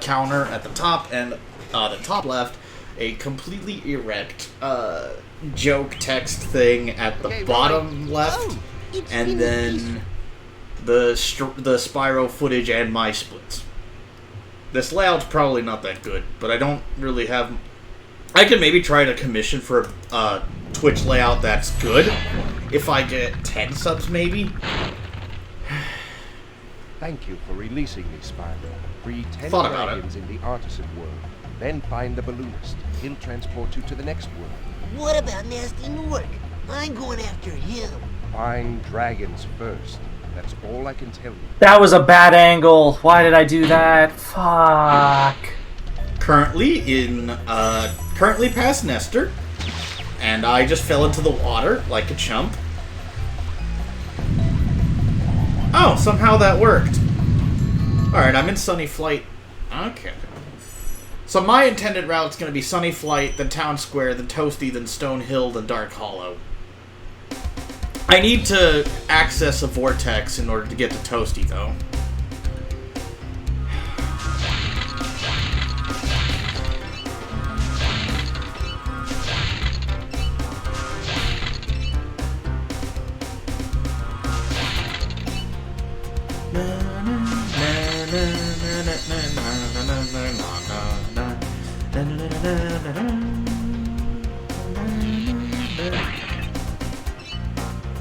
counter at the top, and the top left, a completely erect joke text thing at the bottom left, and then the Spyro footage and my splits. This layout's probably not that good, but I don't really have... I could maybe try to commission for a Twitch layout that's good, if I get 10 subs maybe. Thank you for releasing me, Spyro. Free 10 Thought about dragons in the artisan world. Then find the balloonist. He'll transport you to the next world. What about Nasty Newark? I'm going after him. Find dragons first. That's all I can tell you. That was a bad angle. Why did I do that? Fuck. Currently past Nestor, and I just fell into the water like a chump. Oh, somehow that worked. Alright, I'm in Sunny Flight. Okay. So my intended route's going to be Sunny Flight, then Town Square, then Toasty, then Stone Hill, then Dark Hollow. I need to access a vortex in order to get to Toasty, though.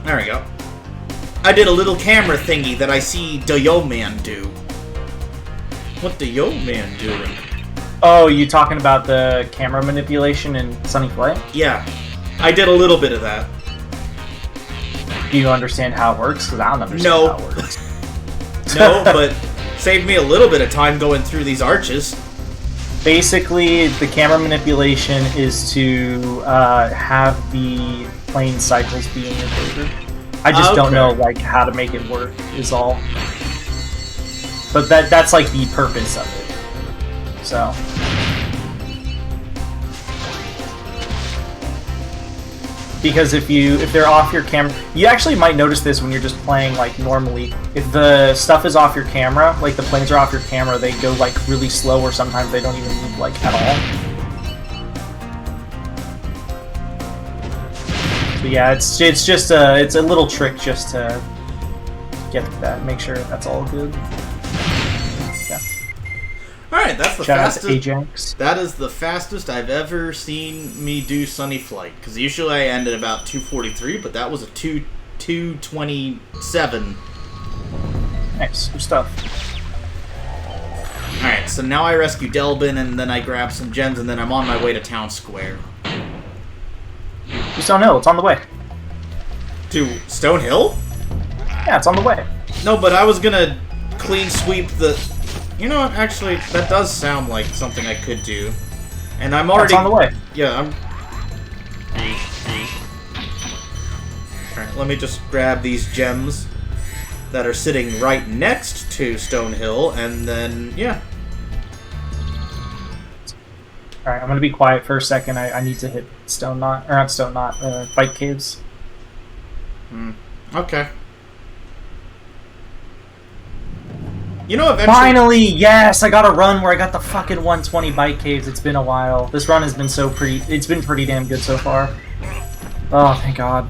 There we go. I did a little camera thingy that I see the Yo Man do. What the Yo Man doing? Oh, you talking about the camera manipulation in Sunny Flight? Yeah, I did a little bit of that. Do you understand how it works? Because I don't understand No. how it works. No, but saved me a little bit of time going through these arches. Basically, the camera manipulation is to have the plane cycles be in your favor. I just don't know like how to make it work is all. But that's like the purpose of it. So because if they're off your camera, you actually might notice this when you're just playing like normally. If the stuff is off your camera, like the planes are off your camera, they go like really slow, or sometimes they don't even move like at all. So yeah, it's just it's a little trick just to get that, make sure that's all good. Yeah. All right, that's the Shout fastest. out to Ajax. That is the fastest I've ever seen me do Sunny Flight. Because usually I end at about 2:43, but that was a 2:27. Nice, good stuff. All right, so now I rescue Delbin, and then I grab some gems, and then I'm on my way to Town Square. To Stone Hill, it's on the way. To Stone Hill? Yeah, it's on the way. No, but I was gonna clean sweep the... You know what, actually, that does sound like something I could do. And I'm already... It's on the way. Yeah, I'm... Alright, let me just grab these gems that are sitting right next to Stone Hill, and then, yeah. Alright, I'm gonna be quiet for a second. I need to hit Stone Knot, or not Stone Knot, Bite Caves. Okay. You know, eventually... Finally, yes! I got a run where I got the fucking 120 Bite Caves. It's been a while. This run has been it's been pretty damn good so far. Oh, thank God.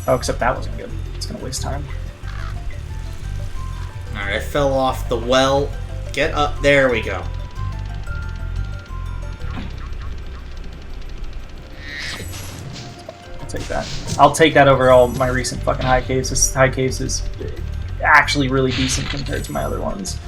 Oh, except that wasn't good. It's gonna waste time. Alright, I fell off the well. Get up. There we go. I'll take that. I'll take that over all my recent fucking high caves. This high caves is actually really decent compared to my other ones.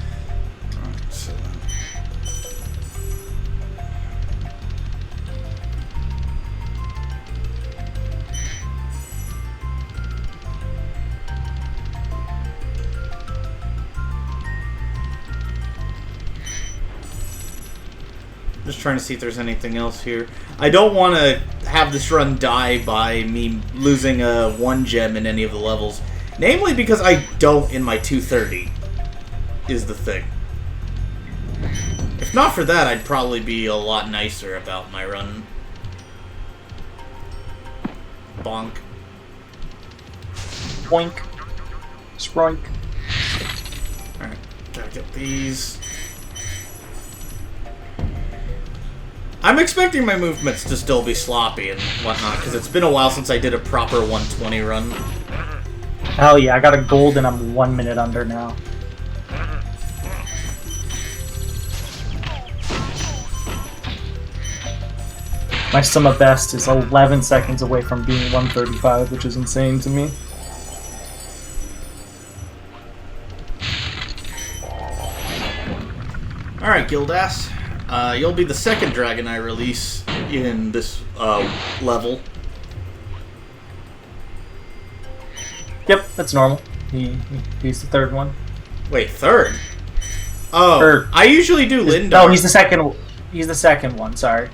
Just trying to see if there's anything else here. I don't want to have this run die by me losing a 1 gem in any of the levels. Namely because I don't in my 230, is the thing. If not for that, I'd probably be a lot nicer about my run. Bonk. Boink. Sproink. Alright. Gotta get these. I'm expecting my movements to still be sloppy and whatnot, because it's been a while since I did a proper 120 run. Hell yeah, I got a gold and I'm 1 minute under now. My summer best is 11 seconds away from being 135, which is insane to me. Alright, Gildass. You'll be the second dragon I release in this level. Yep, that's normal. He's the third one. Wait, third? Oh, I usually do Lindar. No, he's the second. He's the second one. Sorry.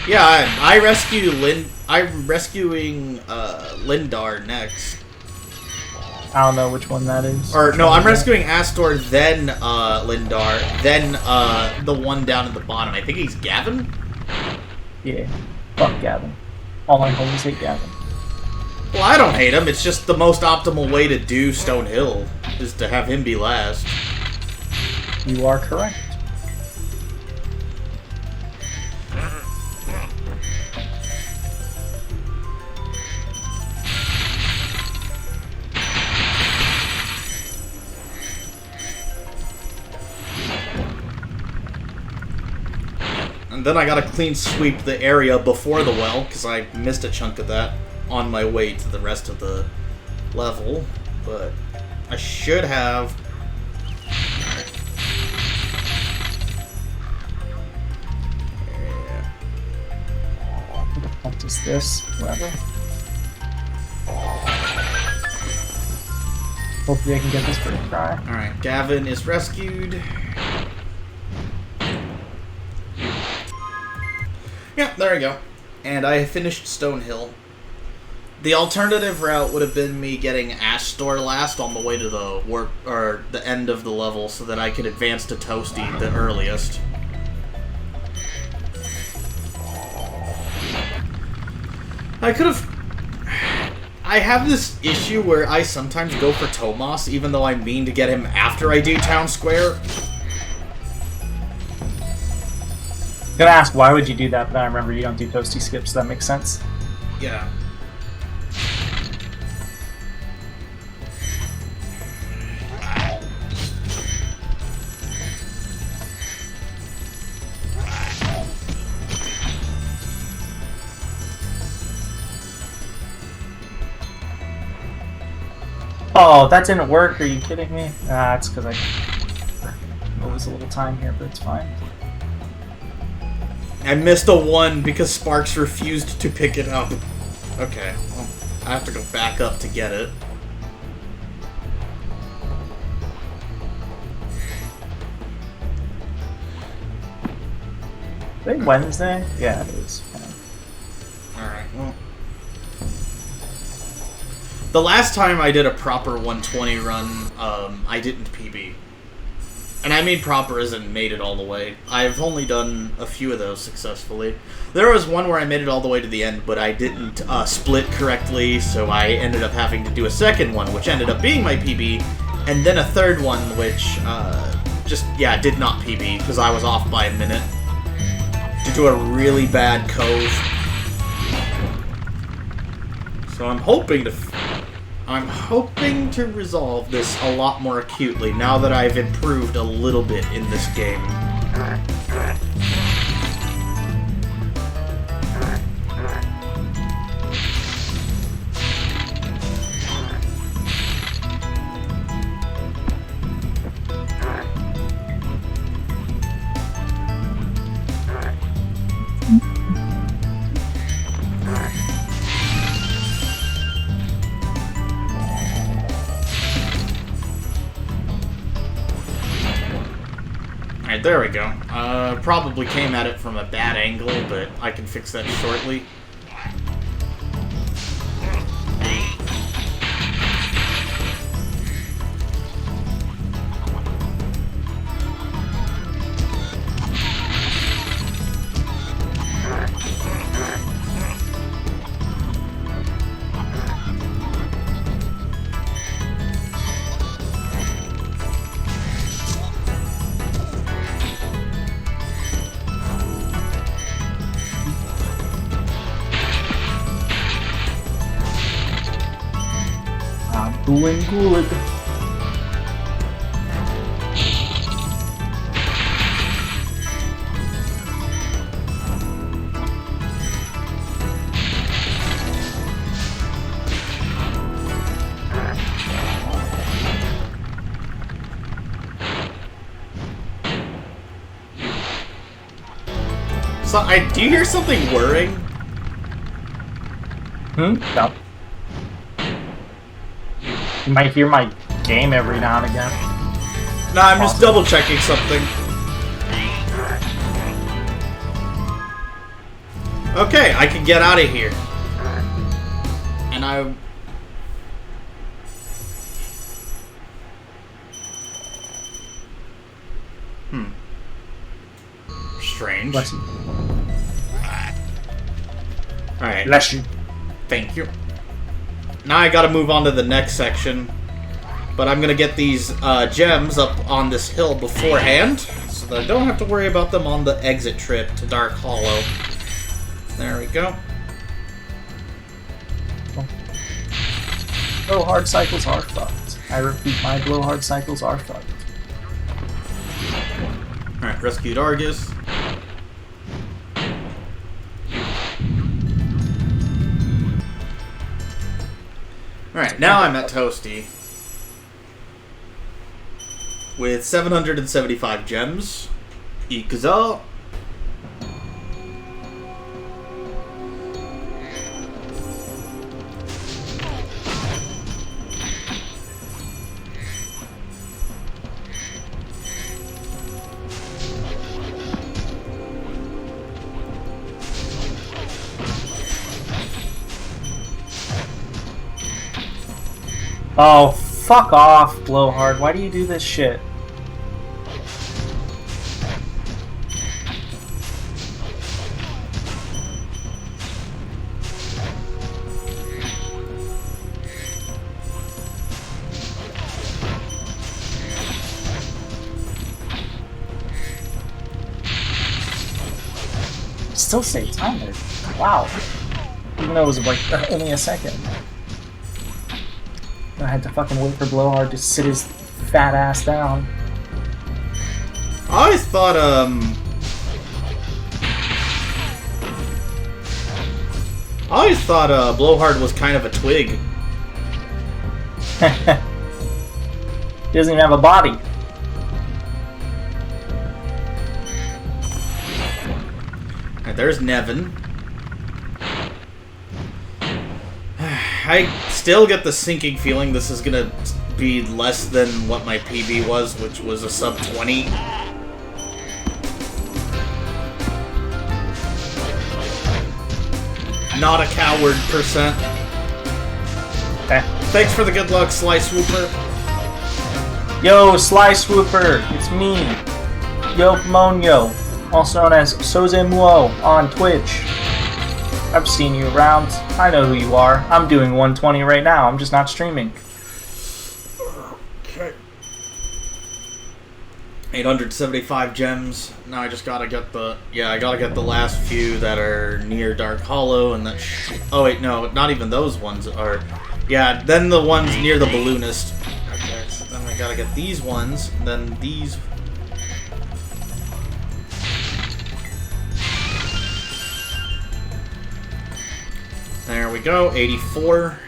Yeah, I rescue I'm rescuing Lindar next. I don't know which one that is. Or no, I'm rescuing Astor, then Lindar, then the one down at the bottom. I think he's Gavin. Yeah, fuck Gavin. All my homies hate Gavin. Well, I don't hate him. It's just the most optimal way to do Stonehill is to have him be last. You are correct. And then I gotta clean sweep the area before the well, because I missed a chunk of that on my way to the rest of the level. But I should have... Yeah. What is this? Whatever. Hopefully I can get this for a try. Alright, Gavin is rescued. Yeah, there we go. And I finished Stonehill. The alternative route would have been me getting Astor last on the way to the the end of the level so that I could advance to Toasty the earliest. I could have... I have this issue where I sometimes go for Tomas even though I mean to get him after I do Town Square. I'm gonna ask why would you do that, but I remember you don't do toasty skips, so that makes sense. Yeah. Oh, that didn't work, are you kidding me? Ah, it's because I lose a little time here, but it's fine. I missed a 1 because Sparks refused to pick it up. Okay, well, I have to go back up to get it. Is it Wednesday? Yeah, it is. Alright, well. The last time I did a proper 120 run, I didn't PB. And I mean proper as in made it all the way. I've only done a few of those successfully. There was one where I made it all the way to the end, but I didn't split correctly, so I ended up having to do a second one, which ended up being my PB, and then a third one, which did not PB, because I was off by a minute. Due to a really bad cove. So I'm hoping to resolve this a lot more acutely now that I've improved a little bit in this game. Alright, there we go. Probably came at it from a bad angle, but I can fix that shortly. doing good. So, do you hear something whirring? No. You might hear my game every now and again. No, I'm just double checking something. Okay, I can get out of here. And I... Strange. Bless you. Alright. Bless you. Thank you. Now I gotta move on to the next section. But I'm gonna get these gems up on this hill beforehand, so that I don't have to worry about them on the exit trip to Dark Hollow. There we go. Blowhard cycles are fucked. I repeat, my blowhard cycles are fucked. Alright, rescued Argus. Alright, now I'm at Toasty. With 775 gems. Ikuzo. Oh, fuck off, Blowhard. Why do you do this shit? Still saved time there. Wow. Even though it was like only a second. I had to fucking wait for Blowhard to sit his fat ass down. I always thought, Blowhard was kind of a twig. He doesn't even have a body. Alright, there's Nevin. I still get the sinking feeling this is gonna be less than what my PB was, which was a sub 20. Not a coward percent. Thanks for the good luck, Sly Swooper. Yo, Sly Swooper, it's me. Yo Monyo, also known as Soze Muo on Twitch. I've seen you around. I know who you are. I'm doing 120 right now. I'm just not streaming. Okay. 875 gems. Now I just gotta get the... Yeah, I gotta get the last few that are near Dark Hollow and that... Oh wait, no, not even those ones are... Yeah, then the ones near the balloonist. Okay, so then I gotta get these ones, then these... There we go, 84.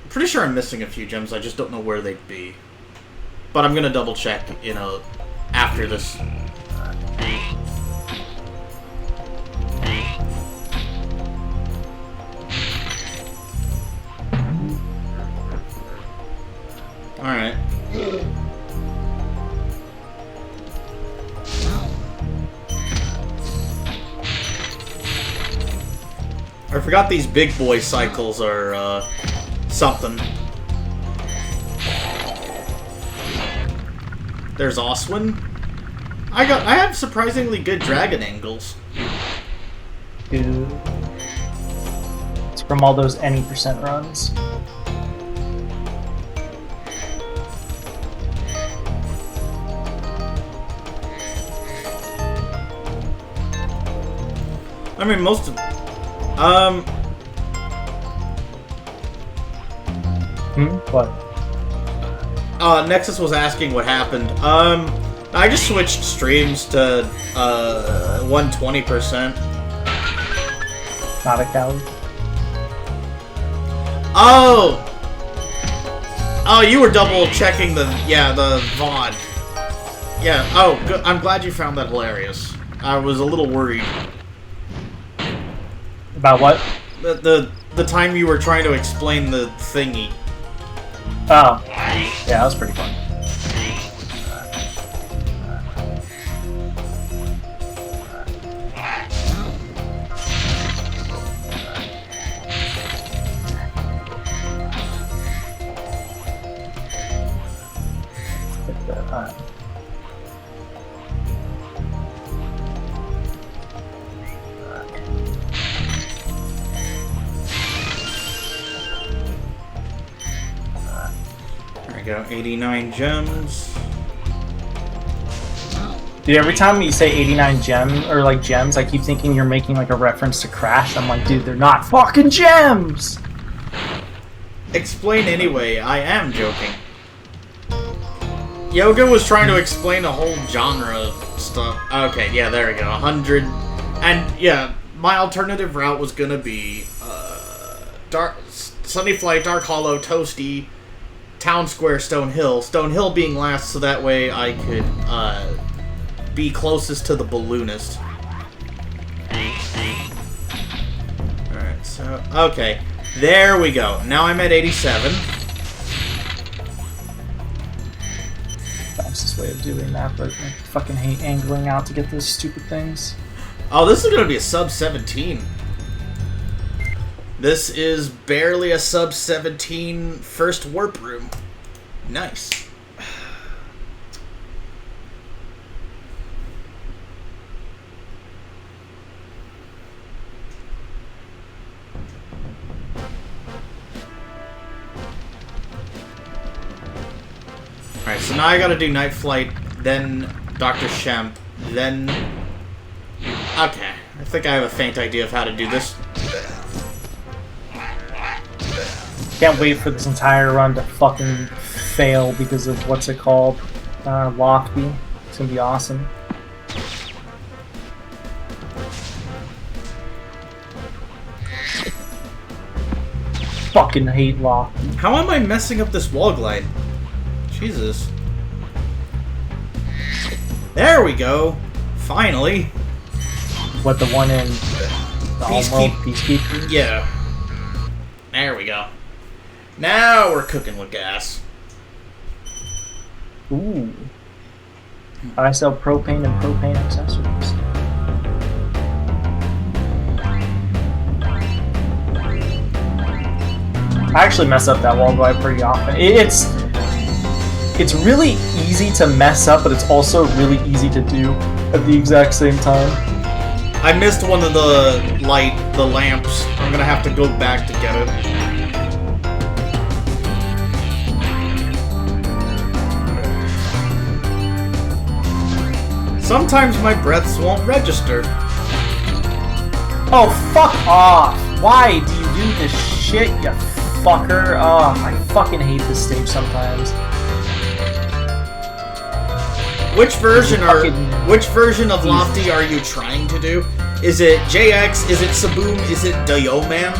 Pretty sure I'm missing a few gems, I just don't know where they'd be. But I'm gonna double check, you know, after this. Alright. I forgot these big boy cycles are, something. There's Oswin. I have surprisingly good dragon angles. Dude. It's from all those any percent runs. I mean, most of... What? Nexus was asking what happened. I just switched streams to, 120%. Not a coward. Oh! Oh, you were double checking the VOD. Yeah, oh, good. I'm glad you found that hilarious. I was a little worried. About what? The time you were trying to explain the thingy. Oh. Yeah, that was pretty fun. There we go, 89 gems. Dude, every time you say 89 gems, I keep thinking you're making like a reference to Crash. I'm like, dude, they're not fucking gems! Explain anyway, I am joking. Yoga was trying to explain a whole genre stuff. Okay, yeah, there we go, 100. And yeah, my alternative route was gonna be, Sunny Flight, Dark Hollow, Toasty, Town Square, Stone Hill. Stone Hill being last, so that way I could, be closest to the balloonist. Alright, so, okay. There we go. Now I'm at 87. Fastest way of doing that, but I fucking hate angling out to get those stupid things. Oh, this is gonna be a sub 17. This is barely a sub 17 first warp room. Nice. Alright, so now I gotta do Night Flight, then Dr. Shemp, then... Okay, I think I have a faint idea of how to do this. Can't wait for this entire run to fucking fail because of what's it called? Lofty. It's gonna be awesome. Fucking hate Lofty. How am I messing up this wall glide? Jesus. There we go. Finally. What, the one in Peacekeeper? Yeah. There we go. Now we're cooking with gas. Ooh. I sell propane and propane accessories. I actually mess up that wall glide pretty often. It's really easy to mess up, but it's also really easy to do at the exact same time. I missed one of the lamps. I'm gonna have to go back to get it. Sometimes my breaths won't register. Oh, fuck off! Why do you do this shit, you fucker? Oh, I fucking hate this stage sometimes. Which version of Lofty are you trying to do? Is it JX? Is it Saboom? Is it Dayoman?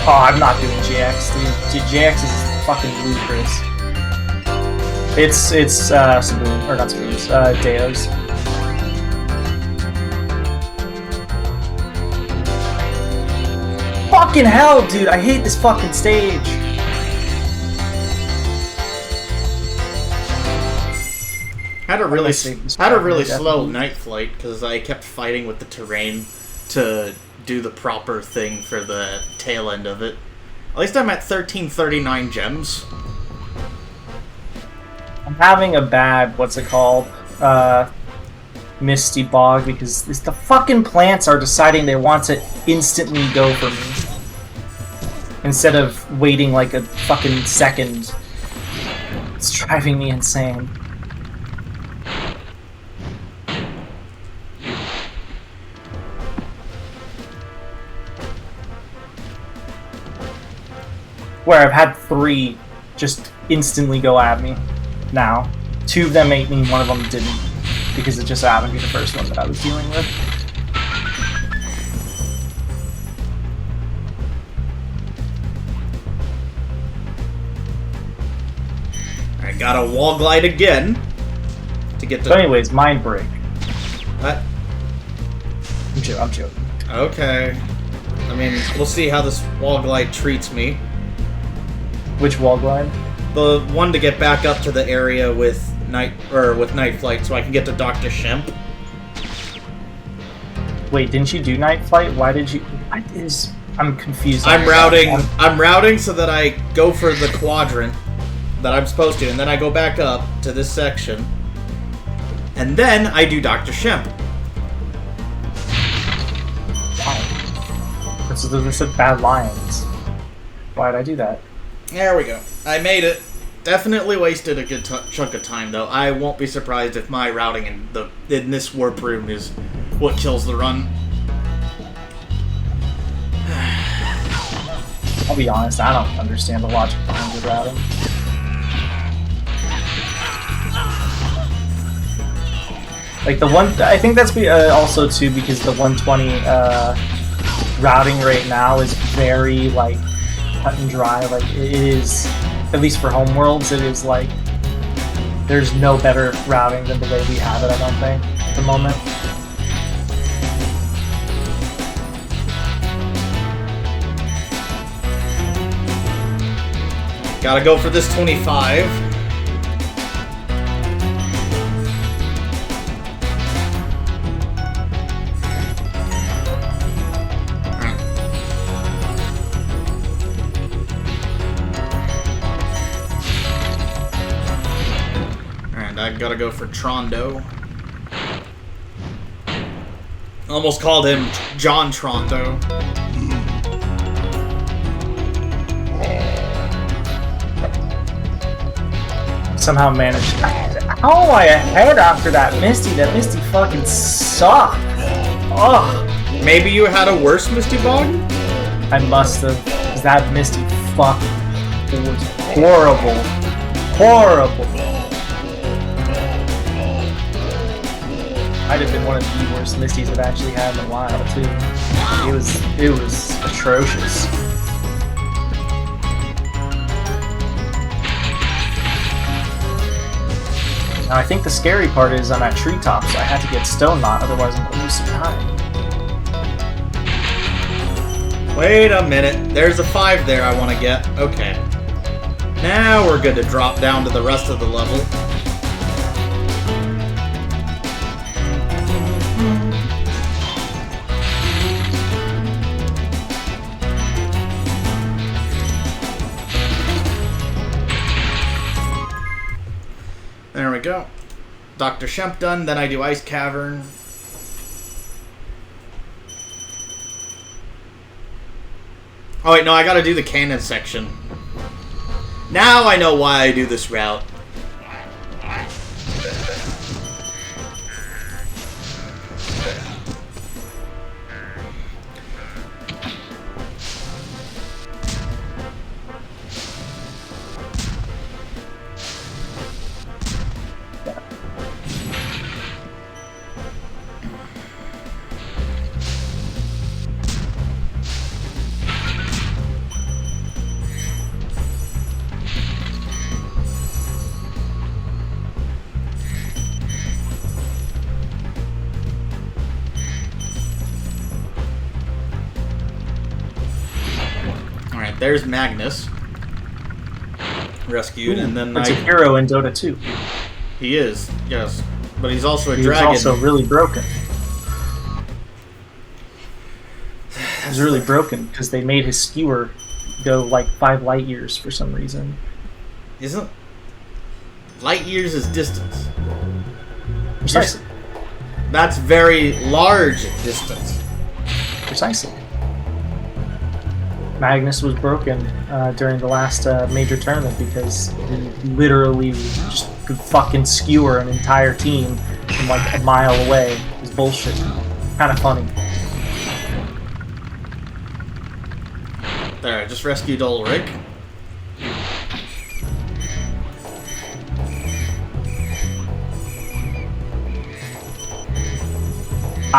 Oh, I'm not doing JX, dude. JX is fucking ludicrous. It's Saboom, or not Saboom, Deos. Fucking hell, dude! I hate this fucking stage. Had a really slow night flight because I kept fighting with the terrain to do the proper thing for the tail end of it. At least I'm at 1339 gems. I'm having a bad, what's it called, Misty Bog, because the fucking plants are deciding they want to instantly go for me. Instead of waiting like a fucking second. It's driving me insane. Where I've had 3 just instantly go at me now. 2 of them ate me, 1 of them didn't. Because it just happened to be the first one that I was dealing with. I gotta wall glide again to get to. So anyways, mind break. What? I'm joking. Okay. I mean, we'll see how this wall glide treats me. Which wall glide? The one to get back up to the area with night flight, so I can get to Dr. Shemp. Wait, didn't you do night flight? Why did you? I'm confused. I'm routing so that I go for the quadrant that I'm supposed to, and then I go back up to this section, and then I do Dr. Shemp. Wow. Those are such bad lines. Why'd I do that? There we go. I made it. Definitely wasted a good chunk of time, though. I won't be surprised if my routing in this warp room is what kills the run. I'll be honest, I don't understand the logic behind the routing. Like the one, I think that's also too because the 120 routing right now is very like cut and dry. Like it is, at least for homeworlds, it is like there's no better routing than the way we have it. I don't think at the moment. Gotta go for this 25. I gotta go for Trondo. Almost called him John Tronto. Somehow managed. How am I ahead after that Misty? That Misty fucking sucked. Ugh. Maybe you had a worse Misty Bog? I must have. Because that Misty fucking was horrible. Horrible. Might have been one of the worst Misties I've actually had in a while too. It was atrocious. Now I think the scary part is I'm at treetop, so I had to get Stone Knot, otherwise I'm gonna lose some time. Wait a minute, there's a 5 there I want to get. Okay. Now we're good to drop down to the rest of the level. There we go. Dr. Shemp done, then I do Ice Cavern. Oh wait, no, I gotta do the cannon section. Now I know why I do this route. There's Magnus. Rescued, and then It's a hero in Dota 2. He is, yes. But he's also a dragon. He's also really broken. He's really broken because they made his skewer go like 5 light years for some reason. Isn't light years is distance? Precisely. That's very large distance. Precisely. Magnus was broken during the last major tournament because he literally just could fucking skewer an entire team from like a mile away. It was bullshit. Kind of funny. There, I just rescued Ulrich.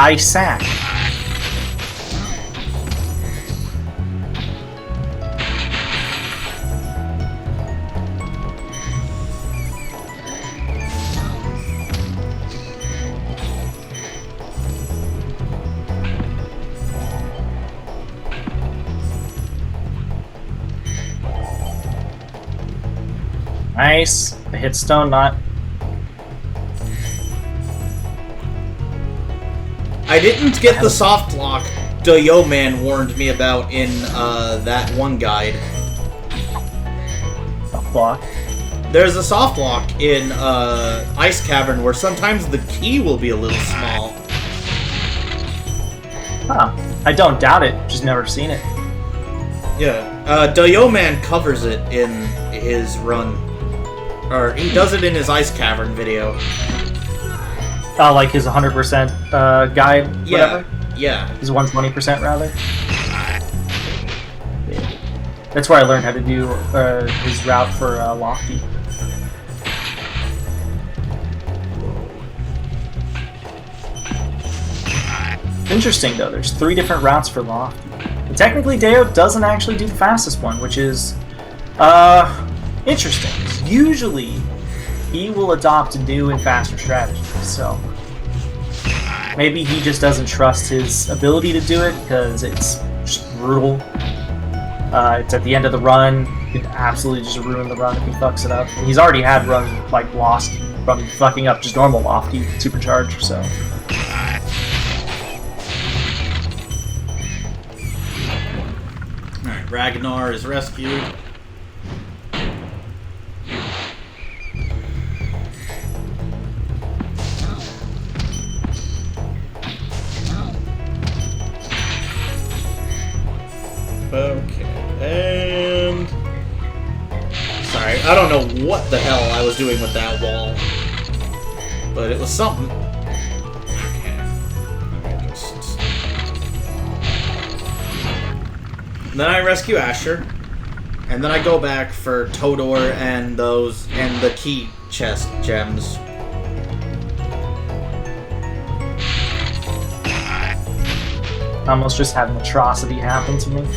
I sack. Nice. The hit stone, not. I didn't get the soft lock the Yo Man warned me about in that one guide. The fuck? There's a soft lock in Ice Cavern where sometimes the key will be a little small. Huh. I don't doubt it, just never seen it. Yeah. Yo Man covers it in his run. Or he does it in his Ice Cavern video. Oh, like his 100% guide, whatever? Yeah. His 120% rather? Yeah. That's where I learned how to do his route for Lofty. Interesting though, there's 3 different routes for Lofty. And technically Deo doesn't actually do the fastest one, which is interesting. Usually he will adopt new and faster strategies, so maybe he just doesn't trust his ability to do it because it's just brutal. It's at the end of the run. He can absolutely just ruin the run if he fucks it up. And he's already had runs like lost from fucking up just normal Lofty supercharge, so. Alright, Ragnar is rescued. Okay, and... Sorry, I don't know what the hell I was doing with that wall. But it was something. Okay. Then I rescue Asher. And then I go back for Todor and the key chest gems. I almost just had an atrocity happen to me.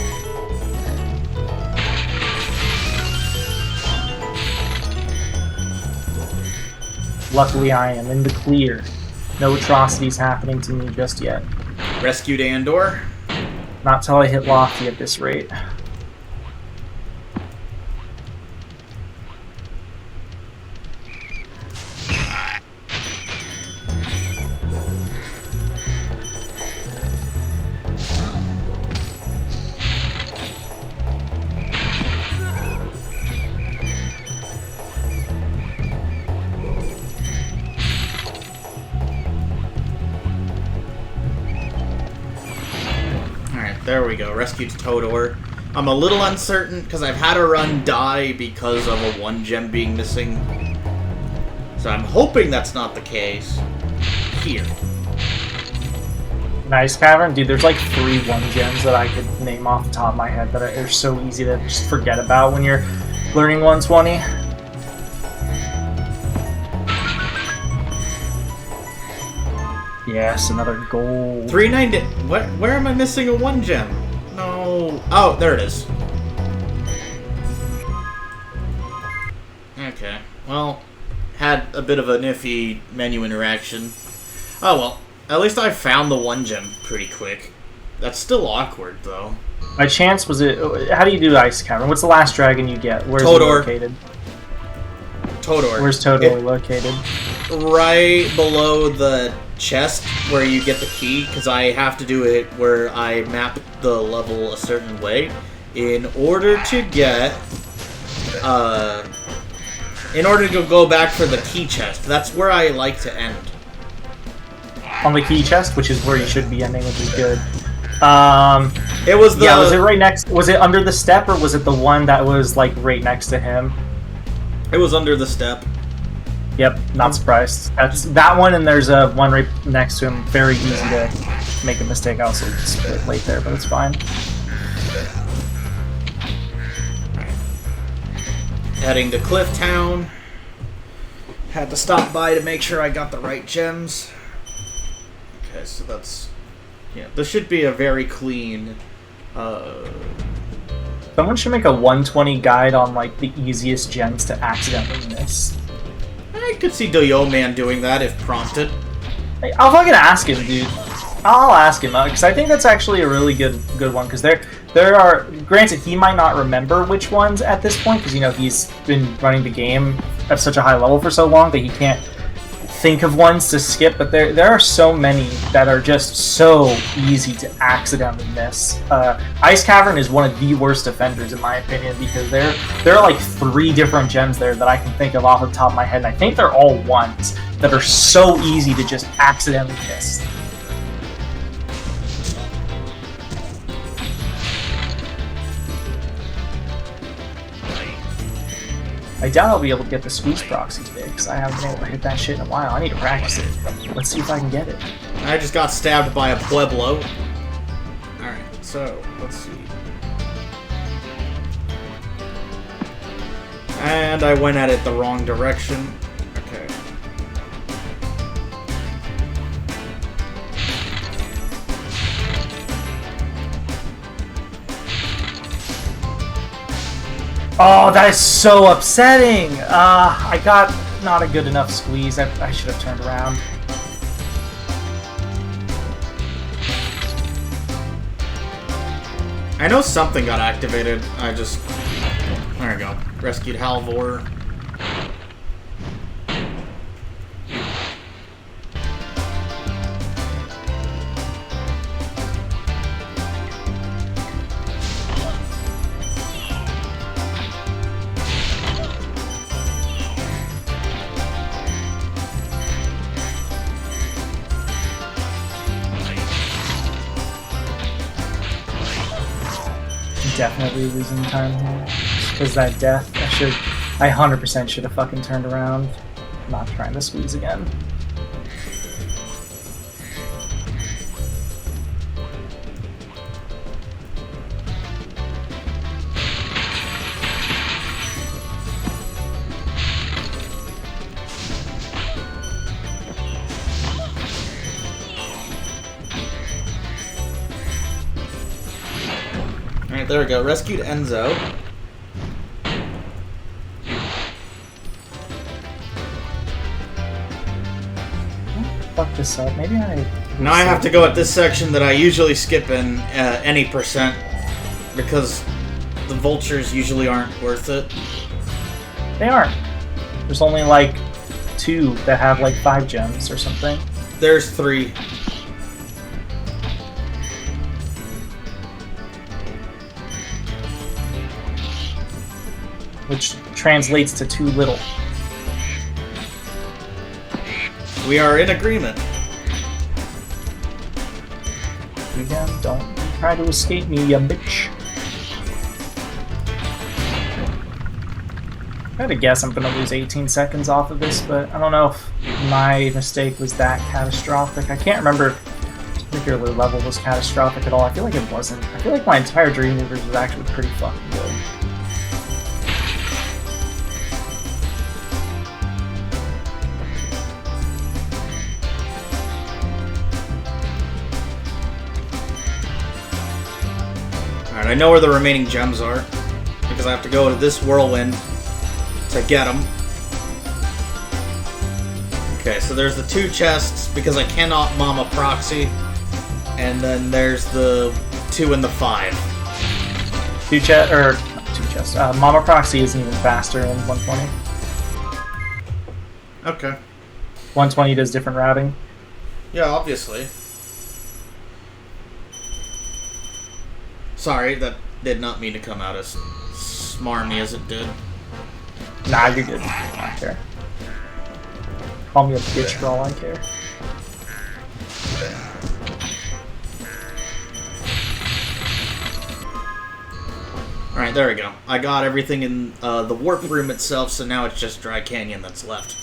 Luckily, I am in the clear. No atrocities happening to me just yet. Rescued Andor. Not till I hit Lofty at this rate. There we go, rescued Todor. I'm a little uncertain because I've had a run die because of a 1 gem being missing. So I'm hoping that's not the case. Here. Nice Cavern? Dude, there's like 3 1-gems that I could name off the top of my head that are so easy to just forget about when you're learning 120. Yes, another gold. 390. What? Where am I missing a 1 gem? No. Oh, there it is. Okay. Well, had a bit of a nifty menu interaction. Oh well. At least I found the 1 gem pretty quick. That's still awkward though. By chance, was it? How do you do Ice Cavern? What's the last dragon you get? Where's Todor. it located? Todor. Where's Todor located? Right below the chest where you get the key, because I have to do it where I map the level a certain way in order to get in order to go back for the key chest. That's where I like to end. On the key chest, which is where you should be ending, which is good. It was the... Yeah, was it right next... Was it under the step, or was it the one that was, like, right next to him? It was under the step. Yep, not surprised. That's that one, and there's a one right next to him. Very easy to make a mistake. I also split late there, but it's fine. Heading to Cliff Town. Had to stop by to make sure I got the right gems. Okay. Okay, so that's... Yeah, this should be a very clean... Someone should make a 120 guide on, like, the easiest gems to accidentally miss. I could see Yo Man doing that if prompted. Hey, I'll fucking ask him, dude. I'll ask him, because I think that's actually a really good one, because there are... Granted, he might not remember which ones at this point, because, you know, he's been running the game at such a high level for so long that he can't think of ones to skip, but there are so many that are just so easy to accidentally miss. Ice Cavern is one of the worst offenders in my opinion, because there are like 3 different gems there that I can think of off the top of my head, and I think they're all ones that are so easy to just accidentally miss. I doubt I'll be able to get the squeeze proxy today, because I haven't been able to hit that shit in a while. I need to practice it. Let's see if I can get it. I just got stabbed by a Pueblo. Alright, so, let's see. And I went at it the wrong direction. Okay. Oh, that is so upsetting! I got not a good enough squeeze. I should have turned around. I know something got activated. I just... There we go. Rescued Halvor. Definitely losing time here. Because that death, I 100% should have fucking turned around. Not trying to squeeze again. Alright, there we go. Rescued Enzo. Fuck this up. Maybe I... Now I have to go at this section that I usually skip in any percent, because the vultures usually aren't worth it. They aren't. There's only like 2 that have like 5 gems or something. There's 3. Which translates to too little. We are in agreement. Again, don't try to escape me, you bitch. I had to guess I'm gonna lose 18 seconds off of this, but I don't know if my mistake was that catastrophic. I can't remember if this particular level was catastrophic at all. I feel like it wasn't. I feel like my entire Dreamweavers was actually pretty fucking good. Alright, I know where the remaining gems are, because I have to go to this whirlwind to get them. Okay, so there's the 2 chests, because I cannot Mama Proxy, and then there's the 2 and the 5. Not 2 chests. Mama Proxy isn't even faster than 120. Okay. 120 does different routing. Yeah, obviously. Sorry, that did not mean to come out as smarmy as it did. Nah, you're good. I don't care. Call me a bitch for all I care. Alright, there we go. I got everything in the warp room itself, so now it's just Dry Canyon that's left.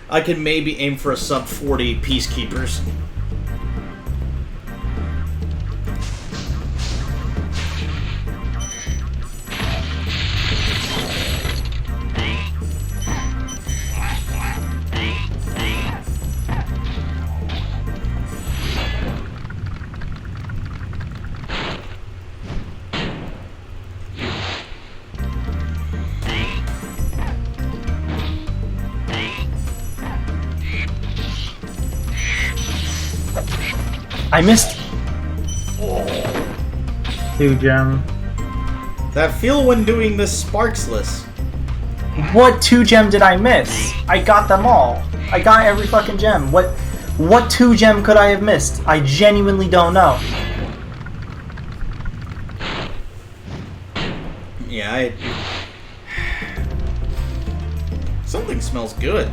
I can maybe aim for a sub 40 Peacekeepers. I missed 2 gem. That feel when doing this sparksless. What 2 gem did I miss? I got them all. I got every fucking gem. What 2 gem could I have missed? I genuinely don't know. Yeah, something smells good.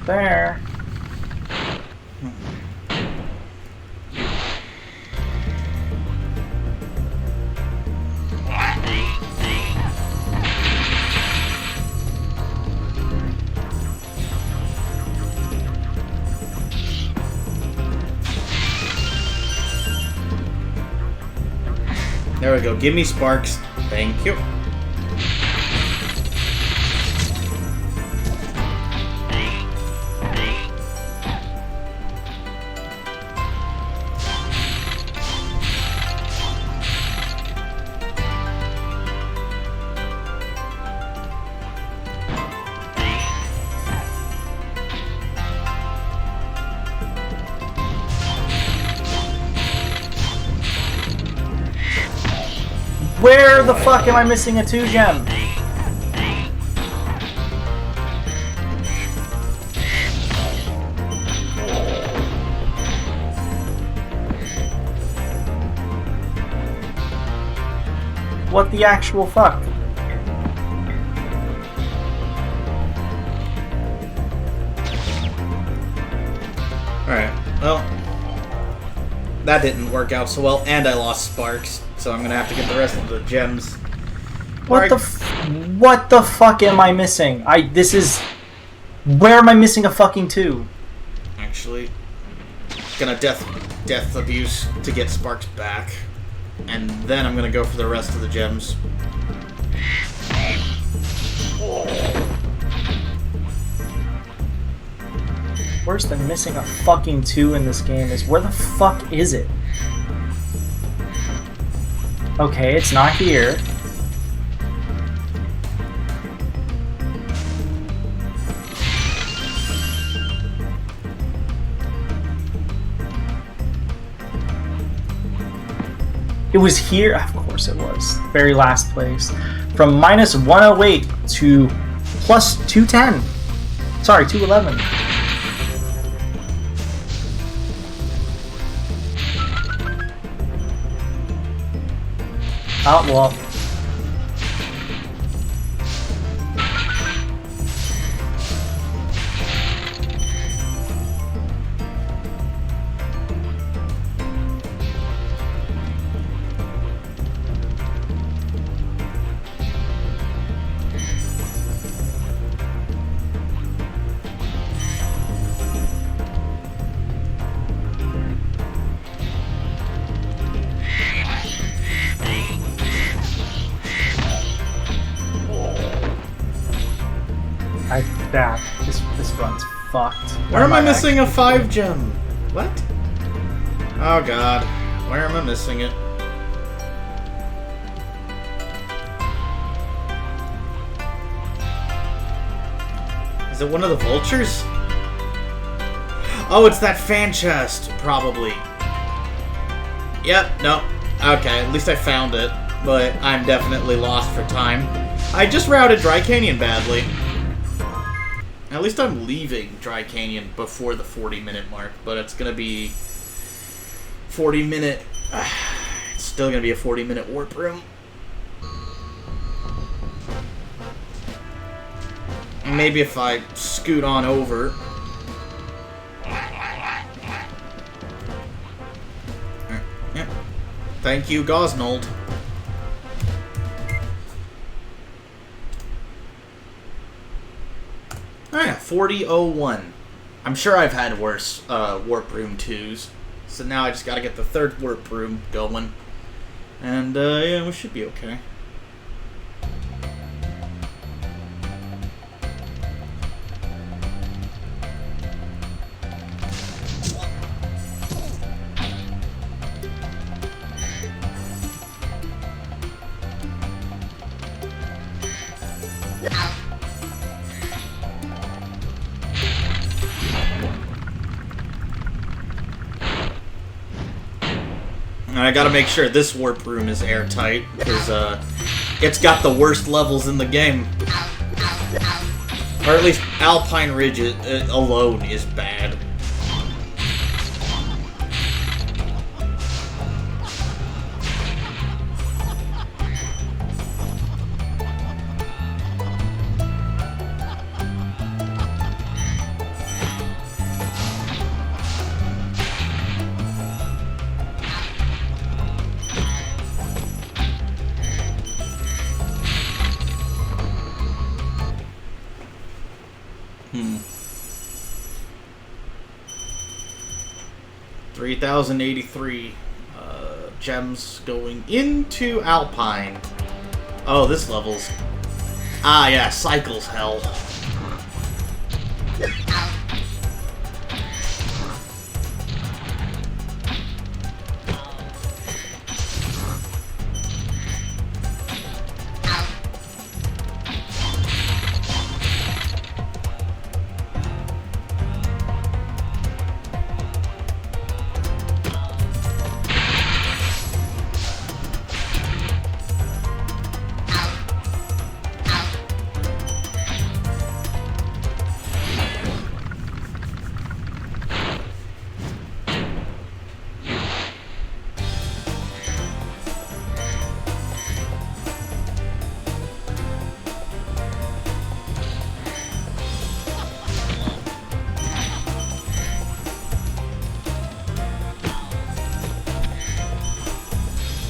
There. There we go. Give me sparks. Thank you. Where the fuck am I missing a 2 gem? What the actual fuck? Alright, well, that didn't work out so well, and I lost sparks, so I'm gonna have to get the rest of the gems. What the fuck am I missing? Where am I missing a fucking 2? Actually, gonna death abuse to get sparks back, and then I'm gonna go for the rest of the gems. Worse than missing a fucking 2 in this game is where the fuck is it? Okay, it's not here. It was here? Of course it was. Very last place. From minus 108 to plus 210. Sorry, 211. Oh, well. This run's fucked. Where am I missing a 5 gem? What? Oh god. Where am I missing it? Is it one of the vultures? Oh, it's that fan chest, probably. Yep, no. Okay, at least I found it. But I'm definitely lost for time. I just routed Dry Canyon badly. At least I'm leaving Dry Canyon before the 40-minute mark, but it's gonna be 40-minute. It's still gonna be a 40-minute warp room. Maybe if I scoot on over. Yep. Thank you, Gosnold. Oh yeah, 4001. I'm sure I've had worse warp room 2s. So now I just gotta get the 3rd warp room going. And yeah, we should be okay. I gotta make sure this warp room is airtight, because it's got the worst levels in the game. Or at least Alpine Ridge alone is bad. Hmm. 3,083 gems going into Alpine. Oh, this level's... Ah, yeah, Cycle's hell.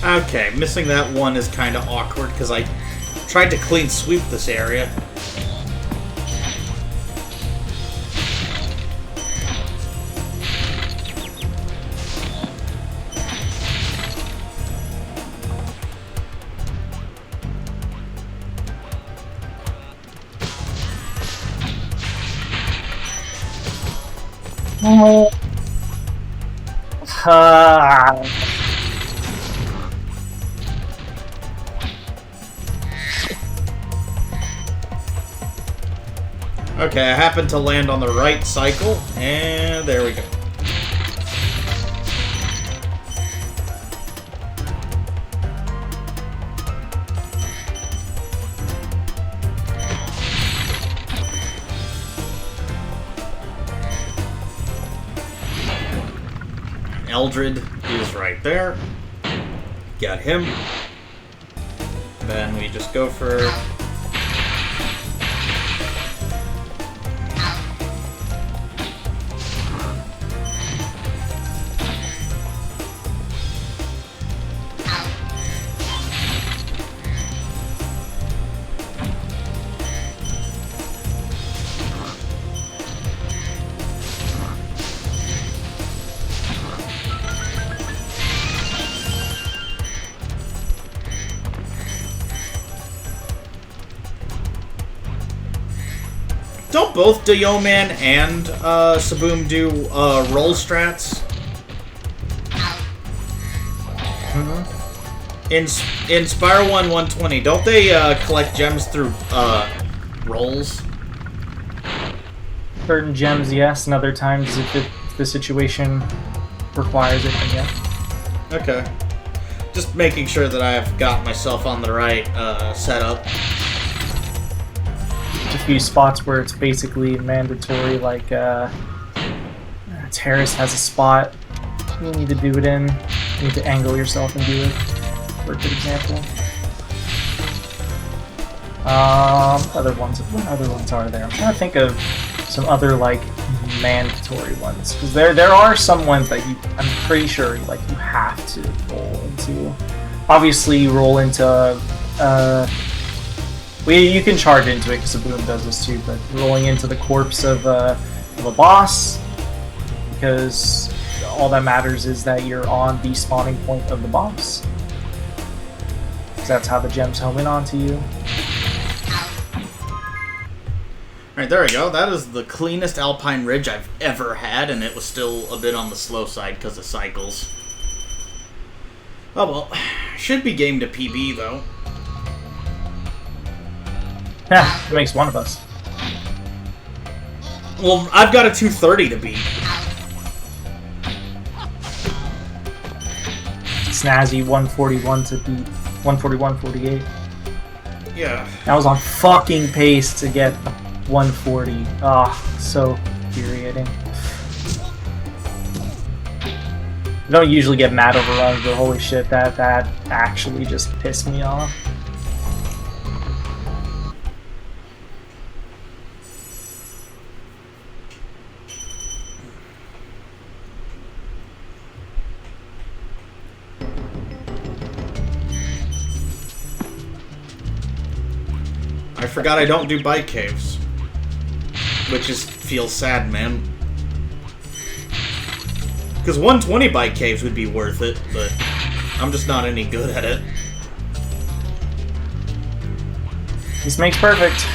Okay, missing that one is kind of awkward because I tried to clean sweep this area. Okay, I happened to land on the right cycle, and there we go. Eldred is right there. Got him. Then we just go for... Don't both Yo-Man and Saboom do roll strats? Mm-hmm. In Spyro 120, don't they collect gems through rolls? Certain gems, yes, and other times if the situation requires it, then yeah. Okay. Just making sure that I've got myself on the right setup. A few spots where it's basically mandatory, like Terrace has a spot you need to do it in. You need to angle yourself and do it, for a good example. What other ones are there? I'm trying to think of some other like mandatory ones, because there are some ones that I'm pretty sure like you have to roll into. Obviously, you roll into you can charge into it because the boom does this too, but rolling into the corpse of a boss, because all that matters is that you're on the spawning point of the boss. Because that's how the gems home in onto you. Alright, there we go. That is the cleanest Alpine Ridge I've ever had, and it was still a bit on the slow side because of cycles. Oh well. Should be game to PB though. Yeah, it makes one of us. Well, I've got a 230 to beat. snazzy 141 to beat 141.48. Yeah. I was on fucking pace to get 140. Ah, so infuriating. I don't usually get mad over runs, but holy shit, that actually just pissed me off. I forgot I don't do bike caves. Which just feels sad, man. Because 120 bike caves would be worth it, but I'm just not any good at it. This makes perfect.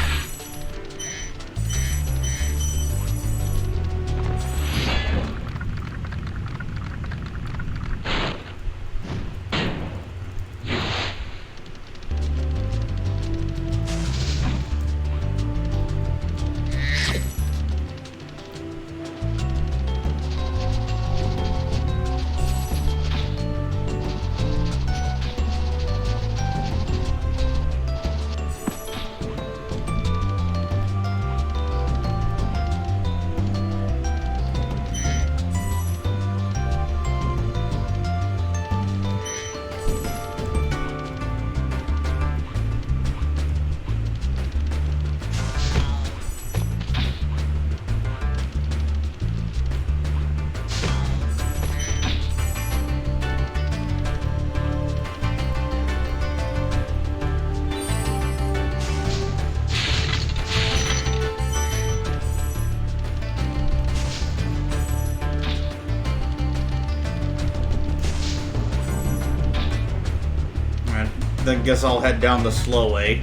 Then guess I'll head down the slow way.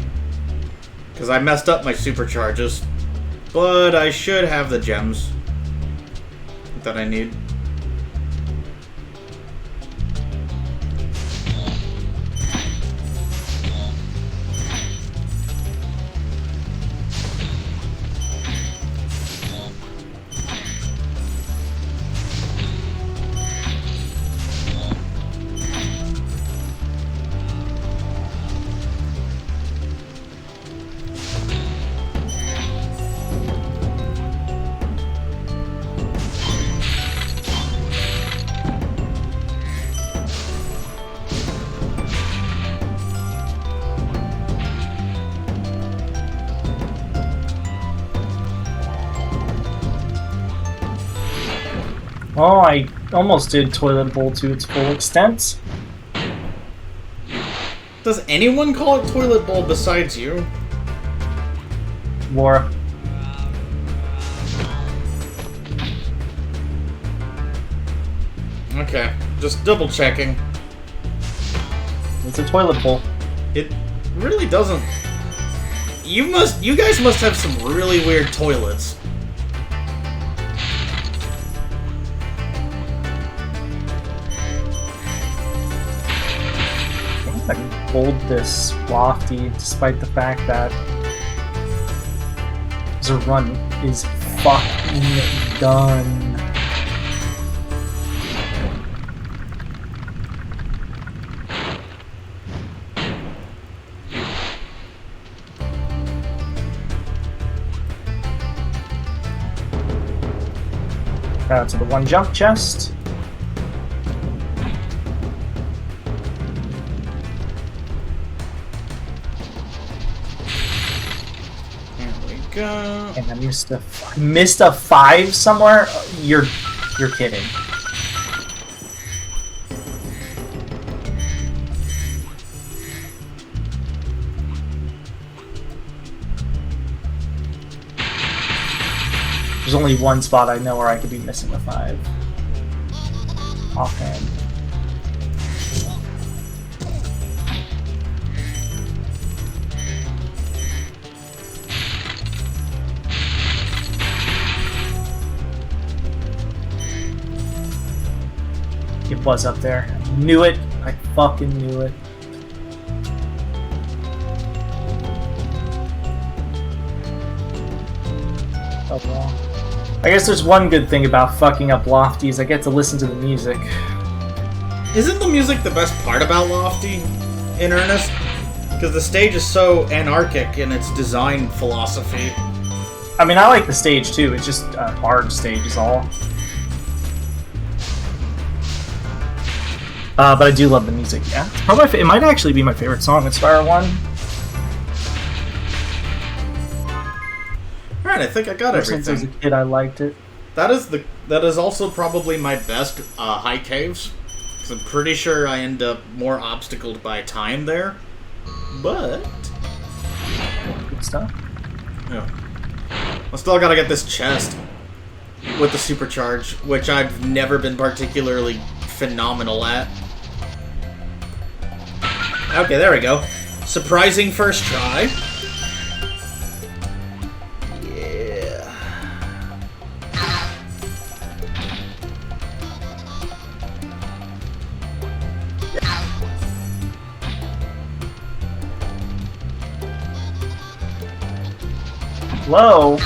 Because I messed up my supercharges. But I should have the gems that I need. Oh, I almost did Toilet Bowl to its full extent. Does anyone call it toilet bowl besides you? Laura. Okay, just double checking. It's a toilet bowl. It really doesn't. You guys must have some really weird toilets. I can hold this lofty despite the fact that the run is fucking done. To the one jump chest. There we go. And I missed a 5 somewhere. You're kidding. There's only one spot I know where I could be missing a 5. Offhand. It was up there. Knew it. I fucking knew it. Oh well. I guess there's one good thing about fucking up lofties. I get to listen to the music. Isn't the music the best part about Lofty, in earnest? Because the stage is so anarchic in its design philosophy. I mean, I like the stage too. It's just a hard stage is all. But I do love the music. Yeah, it's probably it might actually be my favorite song in Spyro 1. All right, I think I got everything. Since I was a kid, I liked it. That is also probably my best high caves. Because I'm pretty sure I end up more obstacled by time there. But Good stuff. yeah, I still gotta get this chest with the supercharge, which I've never been particularly phenomenal at. Okay, there we go. Surprising first try. Yeah. Hello.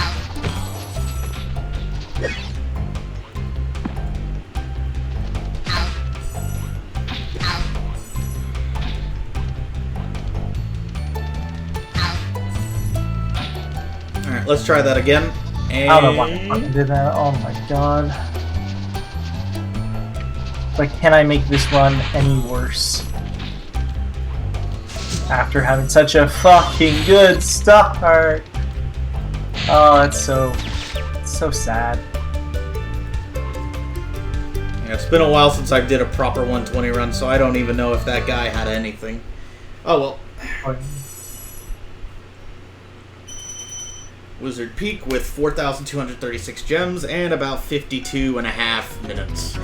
Alright, let's try that again. And I don't know why I fucking did that. Oh my god. Like, can I make this run any worse? After having such a fucking good start. Oh, it's so sad. yeah, it's been a while since I did a proper 120 run, so I don't even know if that guy had anything. Oh well. Wizard Peak with 4,236 gems and about 52.5 minutes.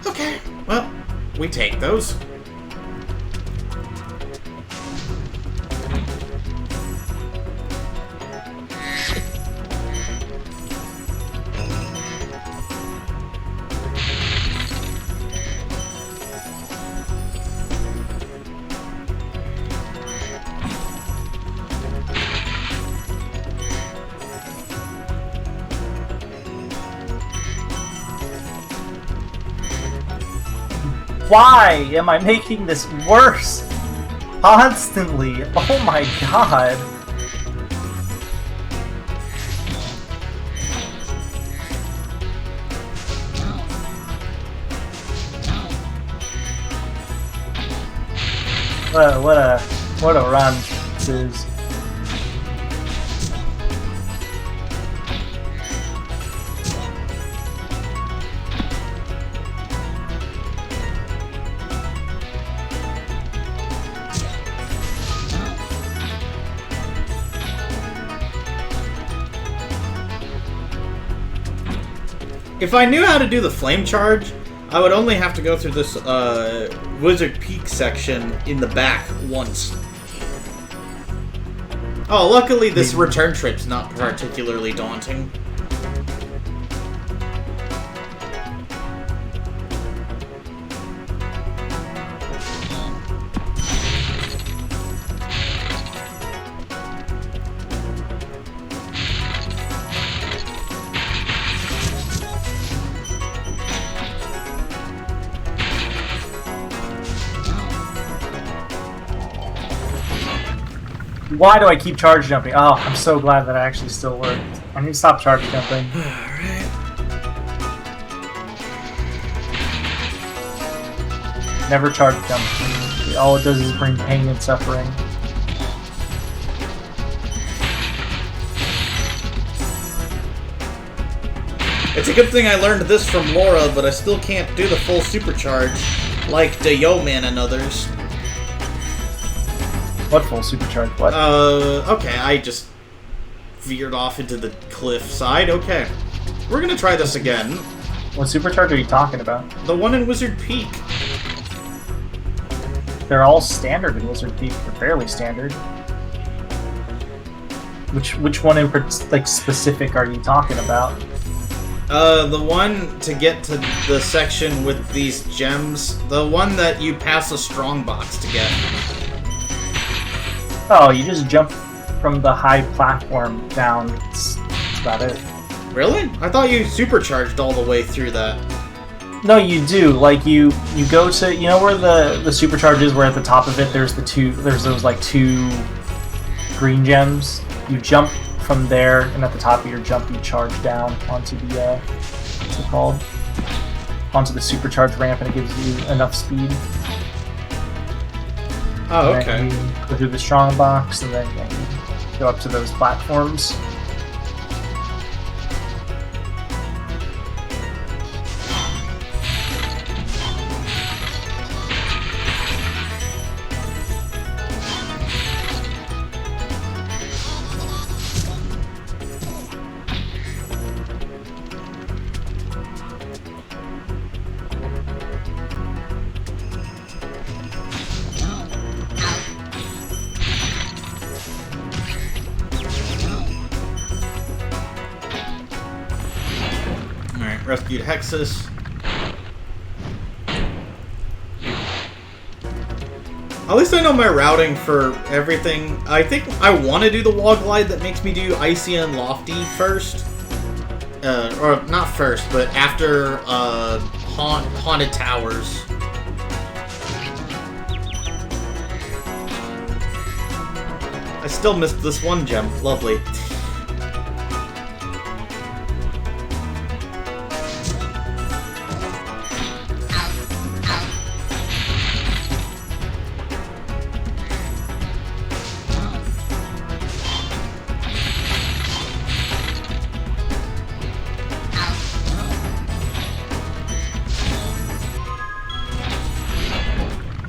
Okay, well, we take those. Why am I making this worse? Constantly. Oh my god. What a run this is. If I knew how to do the flame charge, I would only have to go through this Wizard Peak section in the back once. Oh, luckily this return trip's not particularly daunting. Why do I keep charge jumping? Oh, I'm so glad that I actually still worked. I need to stop charge jumping. Alright. Never charge jump. All it does is bring pain and suffering. It's a good thing I learned this from Laura, but I still can't do the full supercharge like Dayoman and others. What full supercharge? What? Okay, I just veered off into the cliff side. Okay. We're gonna try this again. What supercharge are you talking about? The one in Wizard Peak. They're all standard in Wizard Peak. They're fairly standard. Which one in like specific are you talking about? The one to get to the section with these gems. The one that you pass a strong box to get. Oh, you just jump from the high platform down. That's about it. Really? I thought you supercharged all the way through that. No, you do. Like you go to, you know where the supercharge is, where at the top of it there's those like two green gems. You jump from there, and at the top of your jump you charge down onto the what's it called? Onto the supercharge ramp, and it gives you enough speed. Oh, and okay. then you go through the strong box, and then you go up to those platforms. Alright, rescued Hexus. At least I know my routing for everything. I think I want to do the wall glide that makes me do Icy and Lofty first. Or not first, but after Haunted Towers. I still missed this one gem. Lovely.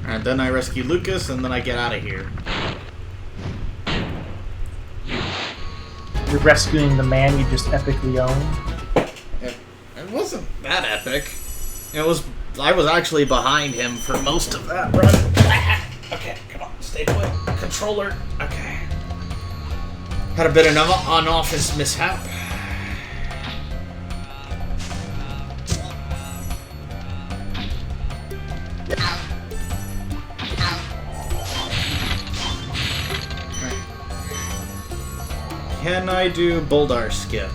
And then I rescue Lucas, and then I get out of here. You're rescuing the man you just epically owned. It wasn't that epic. I was actually behind him for most of that run. Okay, come on, stay put. Controller. Okay. Had a bit of an on-office mishap. Can I do Boldar skip?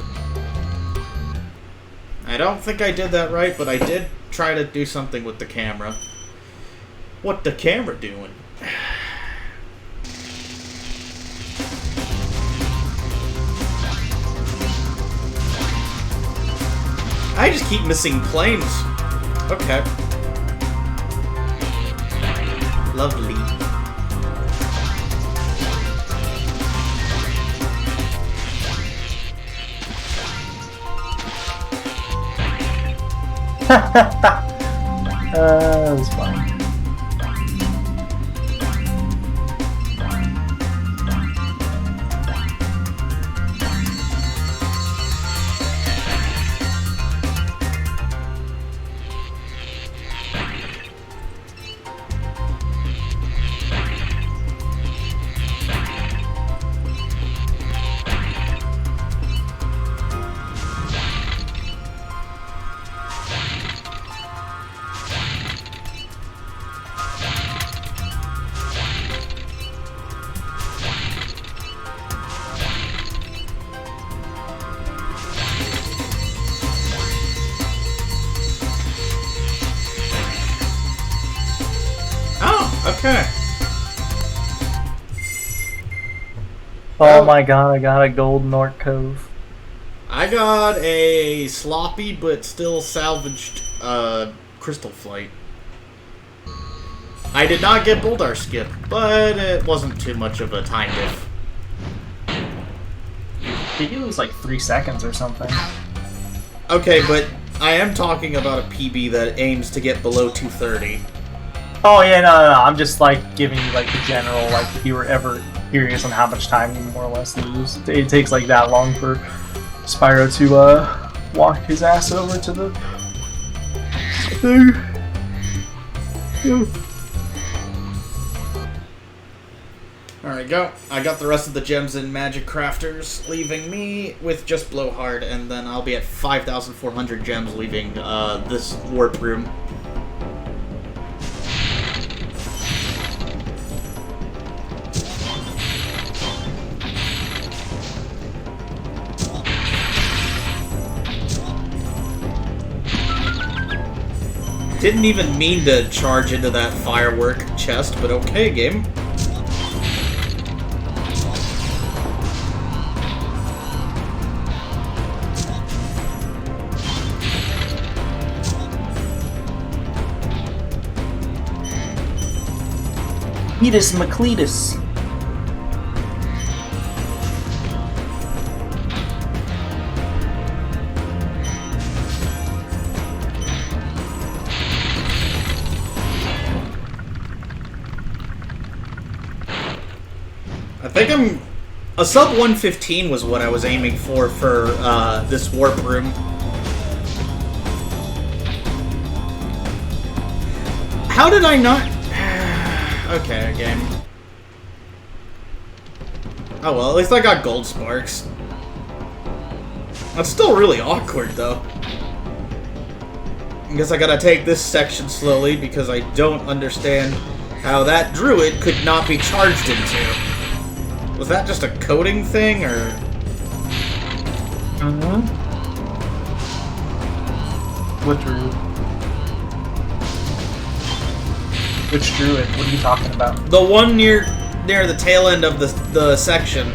I don't think I did that right, but I did try to do something with the camera. What the camera doing? I just keep missing planes. Okay. Lovely. That was fun. Okay. Oh my god, I got a gold North Cove. I got a sloppy but still salvaged Crystal Flight. I did not get Boldar skip, but it wasn't too much of a time diff. Did you lose like 3 seconds or something? Okay, but I am talking about a PB that aims to get below 230. Oh yeah, no, I'm just like giving you like the general, like if you were ever curious on how much time you more or less lose. It takes like that long for Spyro to walk his ass over to the thing. Alright, go. I got the rest of the gems in Magic Crafters, leaving me with just Blowhard, and then I'll be at 5,400 gems leaving this warp room. Didn't even mean to charge into that firework chest, but okay, game. Cletus McCletus. I think I'm... A sub 115 was what I was aiming for this warp room. How did I not... Okay, game. Oh well, at least I got gold sparks. That's still really awkward, though. I guess I gotta take this section slowly because I don't understand how that druid could not be charged into. Was that just a coding thing, or...? Mm-hmm. What druid? Which druid? What are you talking about? The one near the tail end of the section.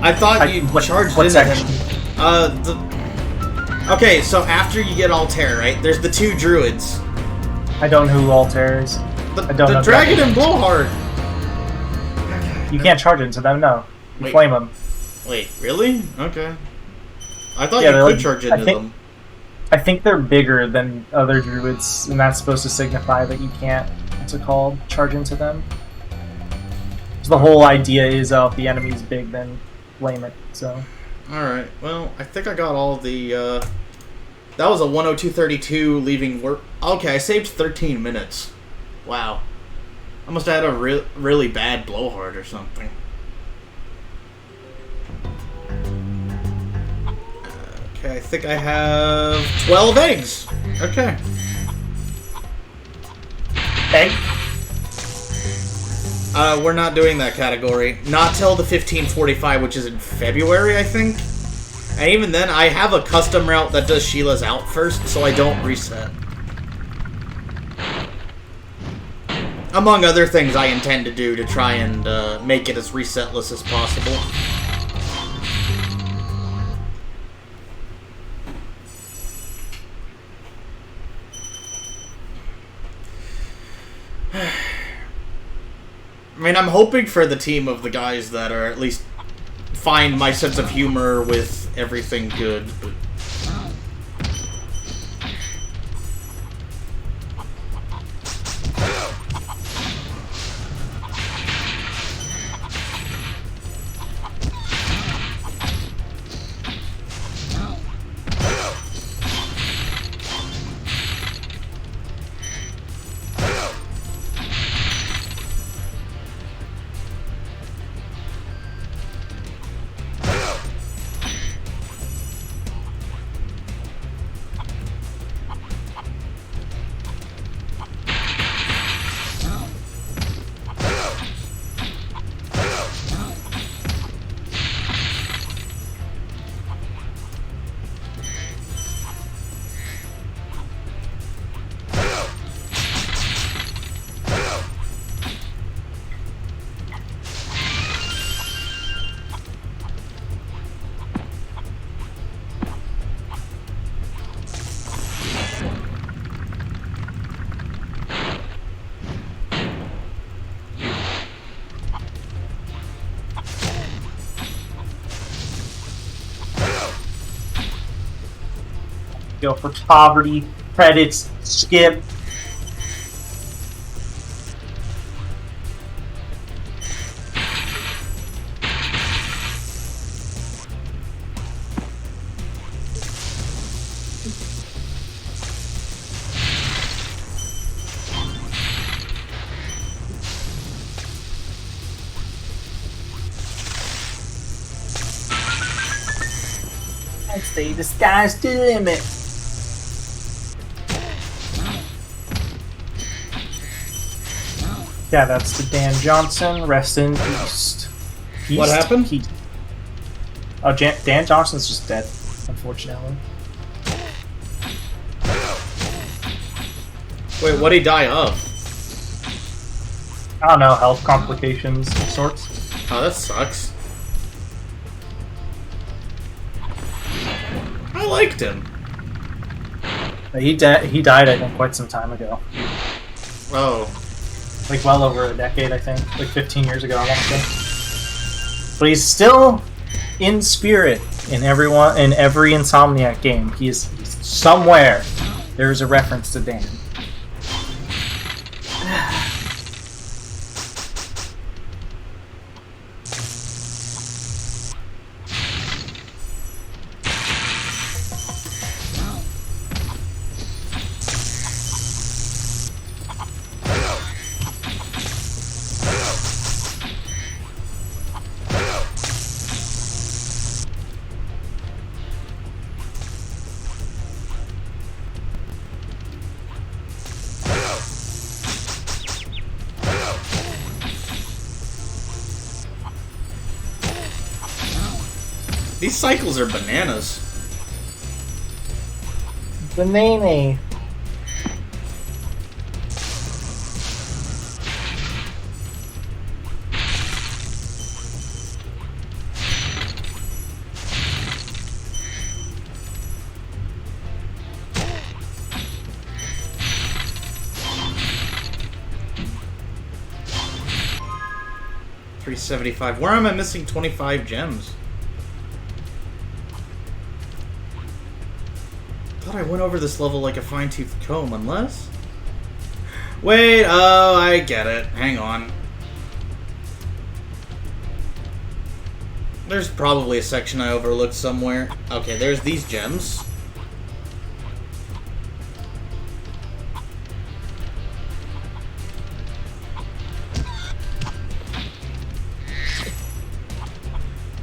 I thought you charged what into section? him. Okay, so after you get Altair, right? There's the two druids. I don't know who Altair is. The dragon and blowhard. You can't charge into them, no. You Wait. flame them. Wait, really? Okay. I thought Yeah, you they're could like- charge into them. I think they're bigger than other druids, and that's supposed to signify that you can't, what's it called, charge into them. So the whole idea is, if the enemy's big, then flame it, so... Alright, well, I think I got all the, That was a 102.32 leaving work. Okay, I saved 13 minutes. Wow. I must have had a really bad blowhard or something. Okay, I think I have 12 eggs. Okay. Egg? We're not doing that category. Not till the 1545, which is in February, I think. And even then, I have a custom route that does Sheila's out first, so I don't reset. Among other things I intend to do to try and make it as resetless as possible. I mean, I'm hoping for the team of the guys that are at least find my sense of humor with everything good, but... Go for poverty, credits, skip. I'd say the sky's the limit. Yeah, that's the Dan Johnson. Rest in peace. What happened? Dan Johnson's just dead, unfortunately. Wait, what'd he die of? I don't know, health complications of sorts. Oh, that sucks. I liked him. He died, I think, quite some time ago. Oh. Like, well over a decade, I think. Like, 15 years ago, I want to say. But he's still in spirit in every Insomniac game. He's somewhere. There's a reference to Dan. These cycles are bananas. Banana. $375. Where am I missing 25 gems? I thought I went over this level like a fine-tooth comb, unless... Wait, oh, I get it. Hang on. There's probably a section I overlooked somewhere. Okay, there's these gems.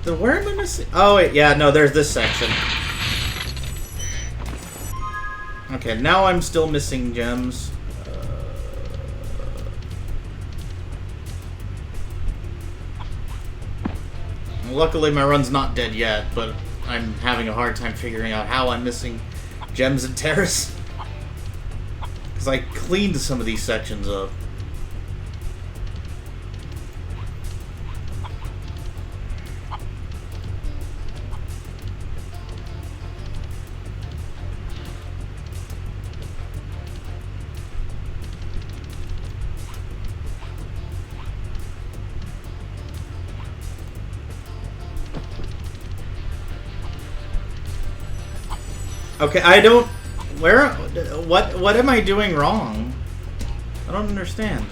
Then where am I missing? Oh, wait, yeah, no, there's this section. Okay, now I'm still missing gems. Luckily, my run's not dead yet, but I'm having a hard time figuring out how I'm missing gems and terrace. Because I cleaned some of these sections up. Okay, I don't... Where... What am I doing wrong? I don't understand.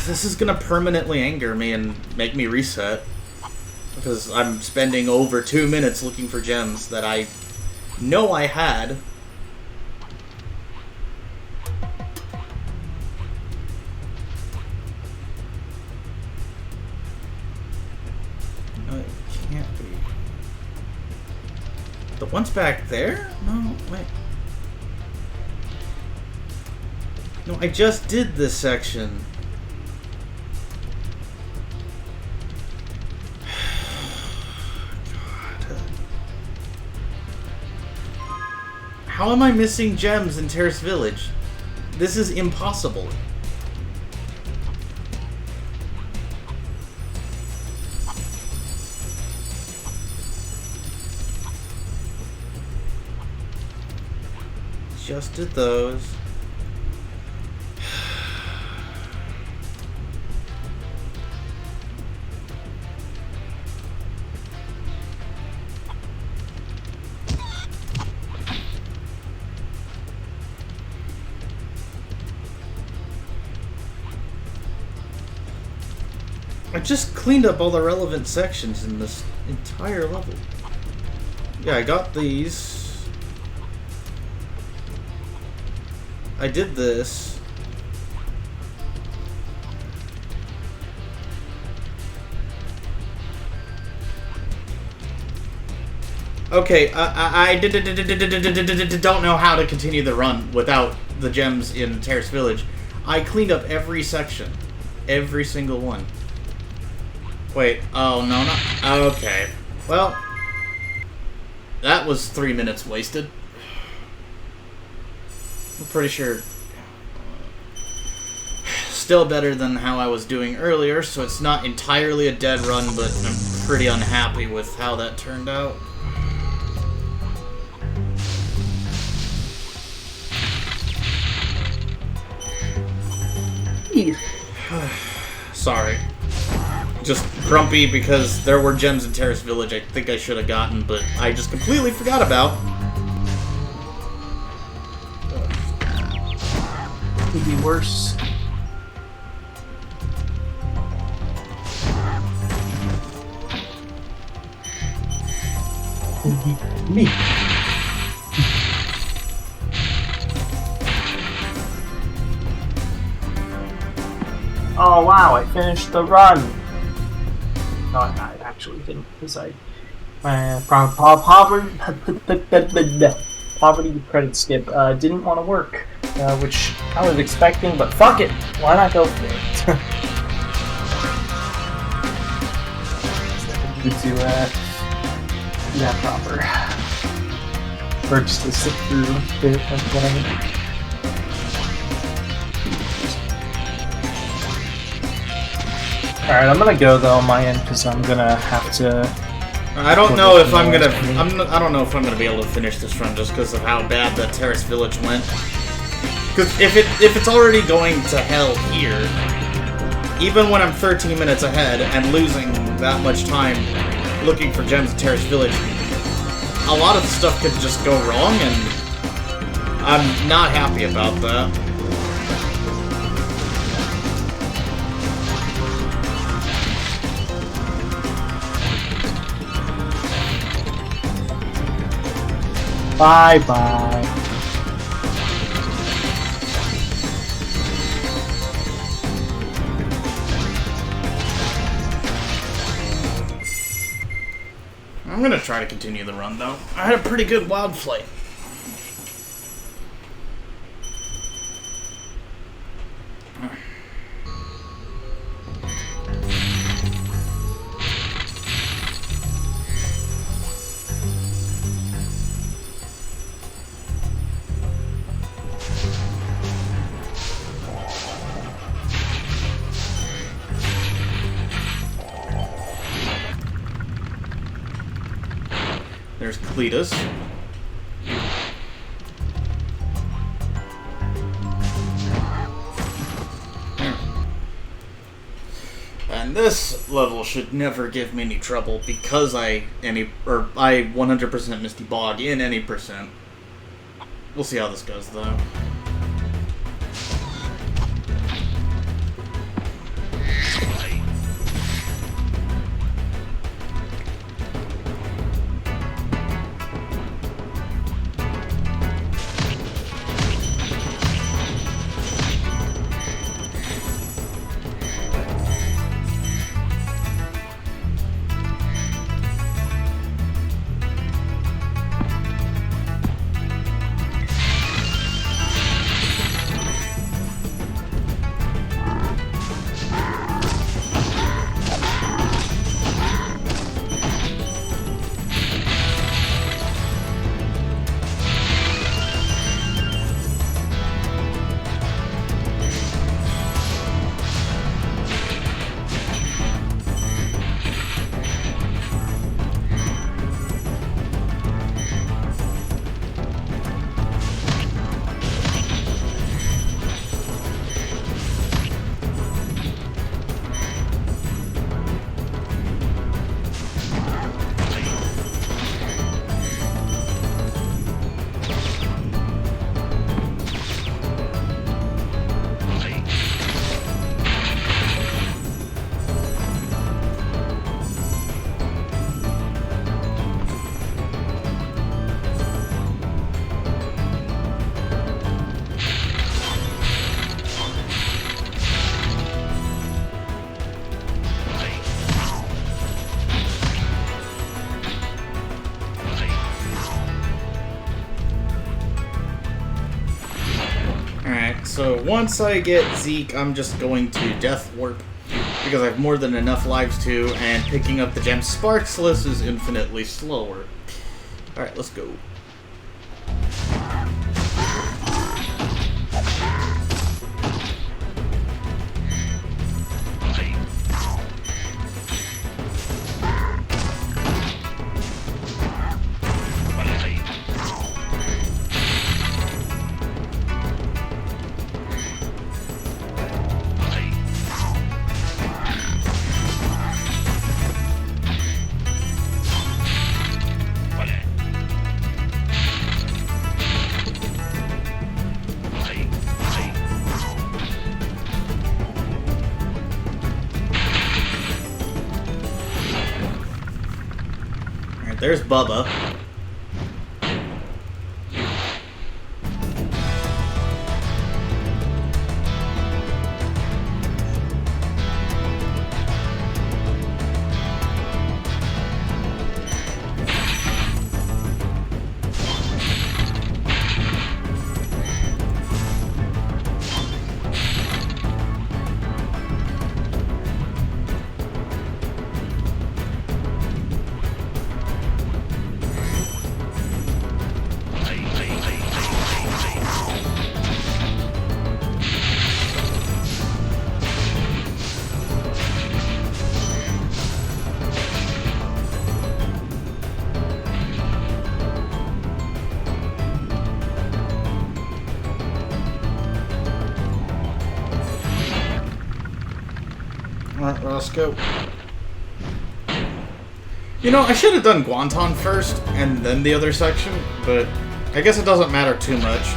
This is gonna permanently anger me and make me reset. Because I'm spending over 2 minutes looking for gems that I know I had. Can't be. The one's back there? No, wait. No, I just did this section. God. How am I missing gems in Terrace Village? This is impossible. Just did those. I just cleaned up all the relevant sections in this entire level. Yeah, I got these. I did this. Okay, I don't know how to continue the run without the gems in Terrace Village. I cleaned up every section. Every single one. Wait, oh no, not... Okay. Well... that was 3 minutes wasted. I'm pretty sure. Still better than how I was doing earlier, so it's not entirely a dead run, but I'm pretty unhappy with how that turned out. Sorry. Just grumpy because there were gems in Terrace Village I think I should have gotten, but I just completely forgot about. Could be worse. Me. Oh wow, I finished the run! No, I actually didn't, because poverty credit skip didn't want to work, which I was expecting, but fuck it! Why not go for it? Good to, yeah, proper. Or just to sit through it, that's what I mean. Alright, I'm gonna go though on my end because I'm gonna have to. I don't know if I'm gonna. I don't know if I'm gonna be able to finish this run just because of how bad the Terrace Village went. Because if it's already going to hell here, even when I'm 13 minutes ahead and losing that much time looking for gems in Terrace Village, a lot of stuff could just go wrong, and I'm not happy about that. Bye-bye. I'm gonna try to continue the run, though. I had a pretty good wild flight. There's Cletus. And this level should never give me any trouble because I 100% Misty Bog in any percent. We'll see how this goes though. So once I get Zeke, I'm just going to Death Warp because I have more than enough lives to, and picking up the gem Sparkless is infinitely slower. Alright, let's go. There's Bubba. Alright, let's go. You know, I should have done Guanton first, and then the other section, but I guess it doesn't matter too much.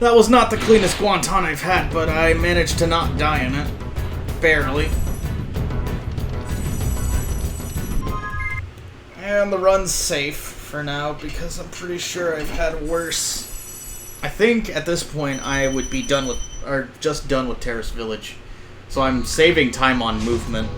That was not the cleanest Guanton I've had, but I managed to not die in it. Barely. And the run's safe for now, because I'm pretty sure I've had worse. I think at this point I would be done with, or just done with Terrace Village. So I'm saving time on movement.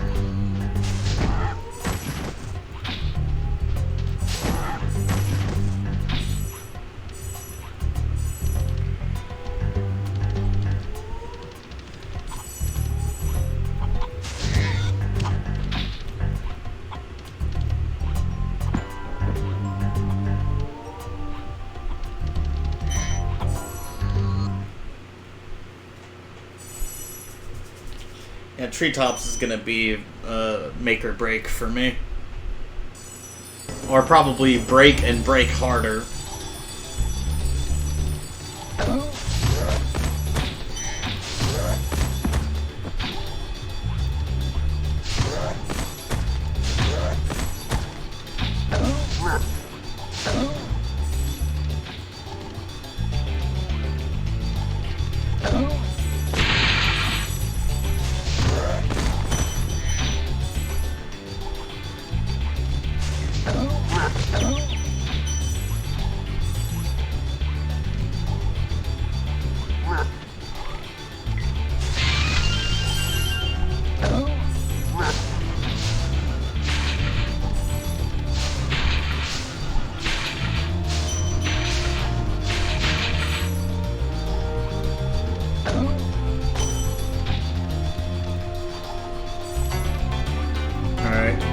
Yeah, Treetops is gonna be make or break for me. Or probably break and break harder.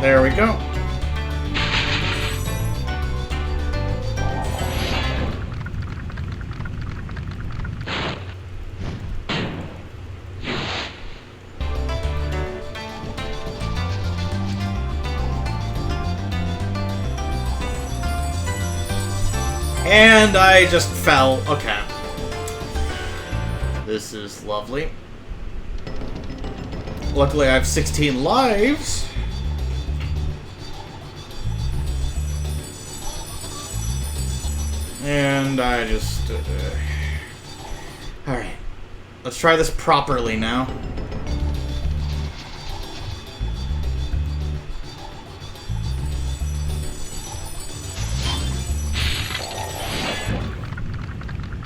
There we go. And I just fell. Okay. This is lovely. Luckily I have 16 lives. And I just... Alright. Let's try this properly now.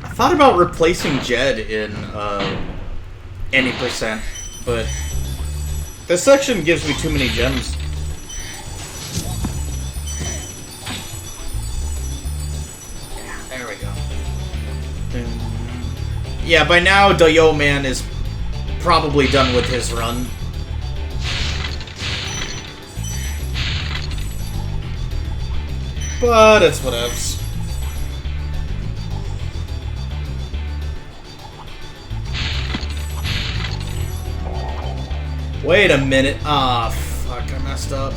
I thought about replacing Jed in any percent, but this section gives me too many gems. There we go. Yeah, by now, Doyo Man is probably done with his run. But it's whatevs. Wait a minute. Ah, fuck, I messed up.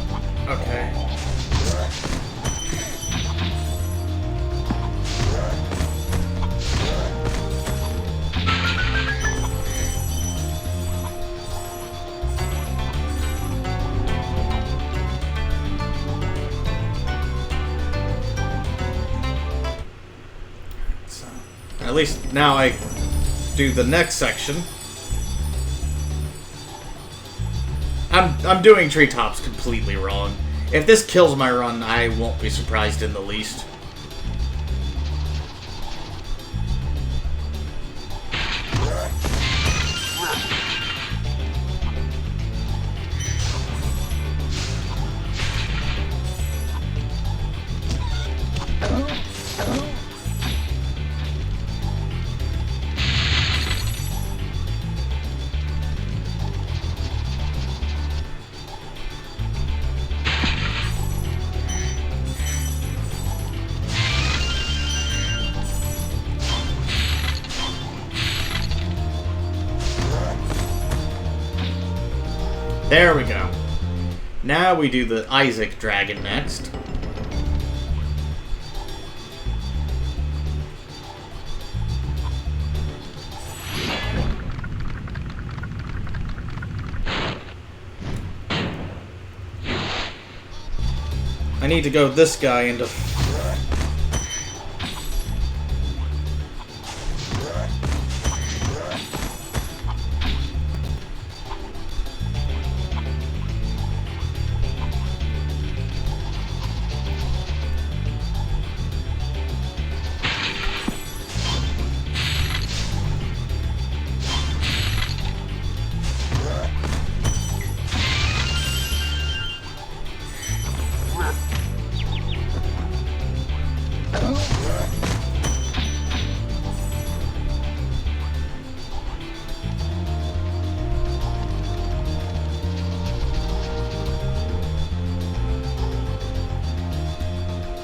Okay. So, at least now I do the next section. I'm doing treetops completely wrong. If this kills my run, I won't be surprised in the least. There we go. Now we do the Isaac Dragon next. I need to go this guy into...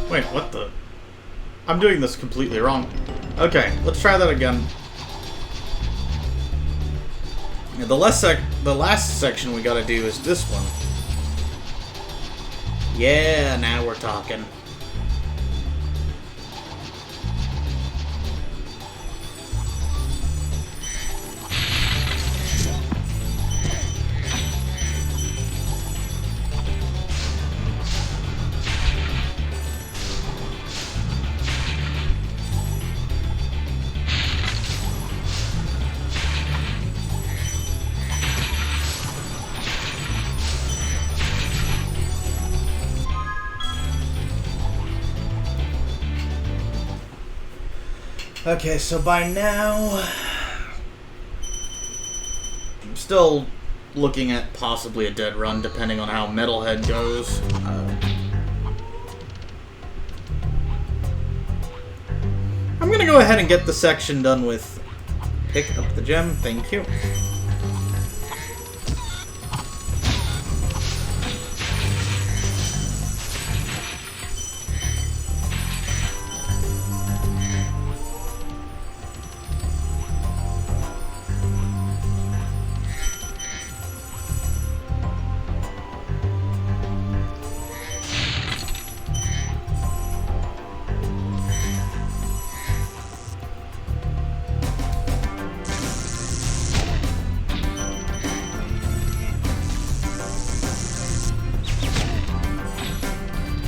Wait, what the? I'm doing this completely wrong. Okay, let's try that again. Yeah, the last section we gotta do is this one. Yeah, now we're talking. Okay, so by now, I'm still looking at possibly a dead run, depending on how Metalhead goes. I'm gonna go ahead and get the section done with pick up the gem. Thank you.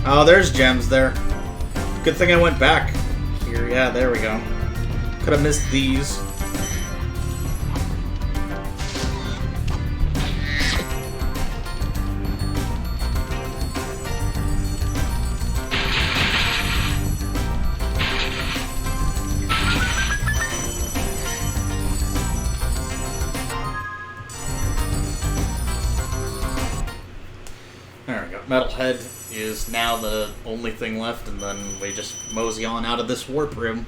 Oh, there's gems there. Good thing I went back here. Yeah, there we go. Could have missed these. There we go. Metalhead is now the only thing left, and then we just mosey on out of this warp room.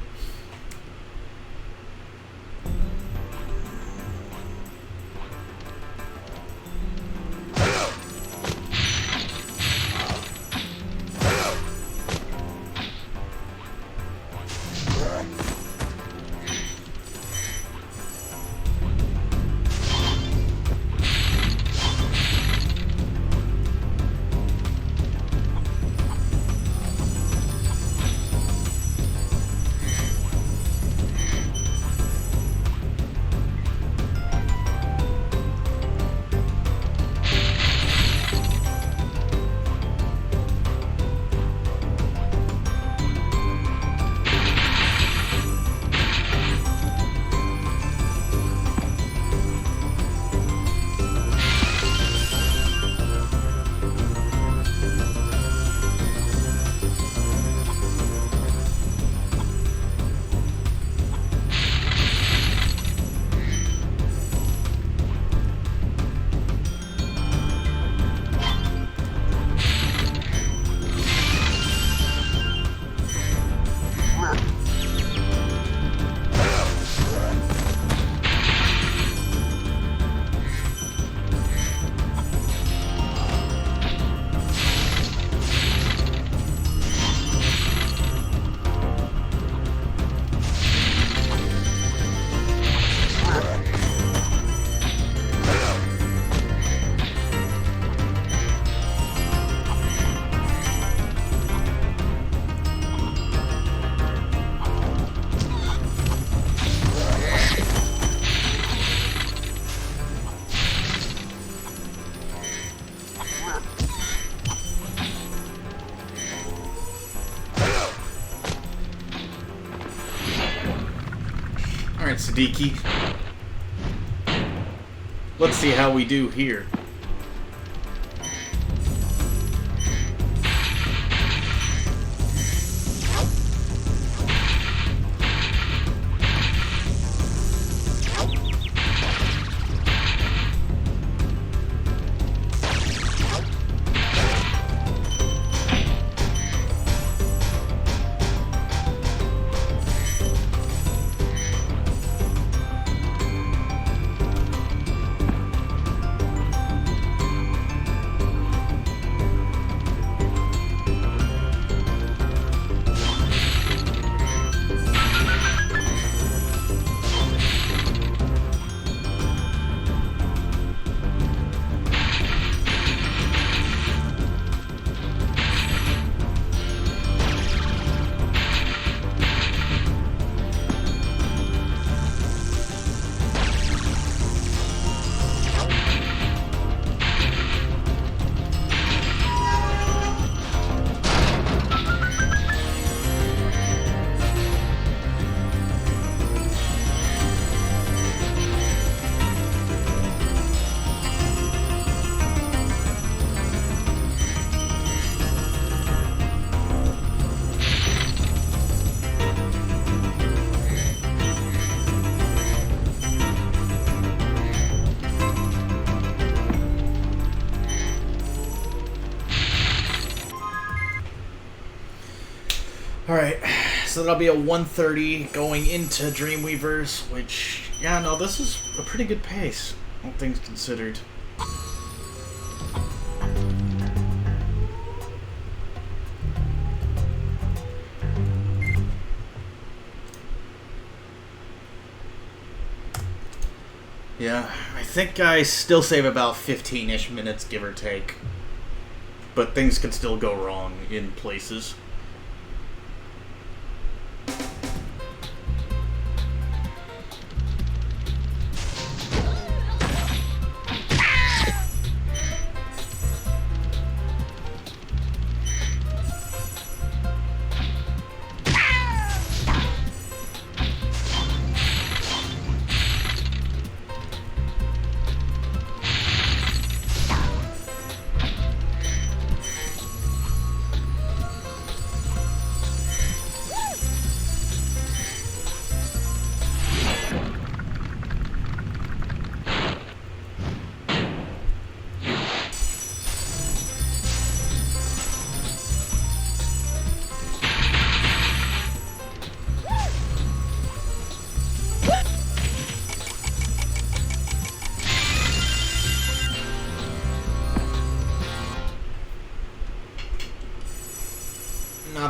Alright, Siddiqui. Let's see how we do here. Alright, so that'll be a 130 going into Dreamweavers, which, yeah, no, this is a pretty good pace, all things considered. Yeah, I think I still save about 15-ish minutes, give or take. But things can still go wrong in places.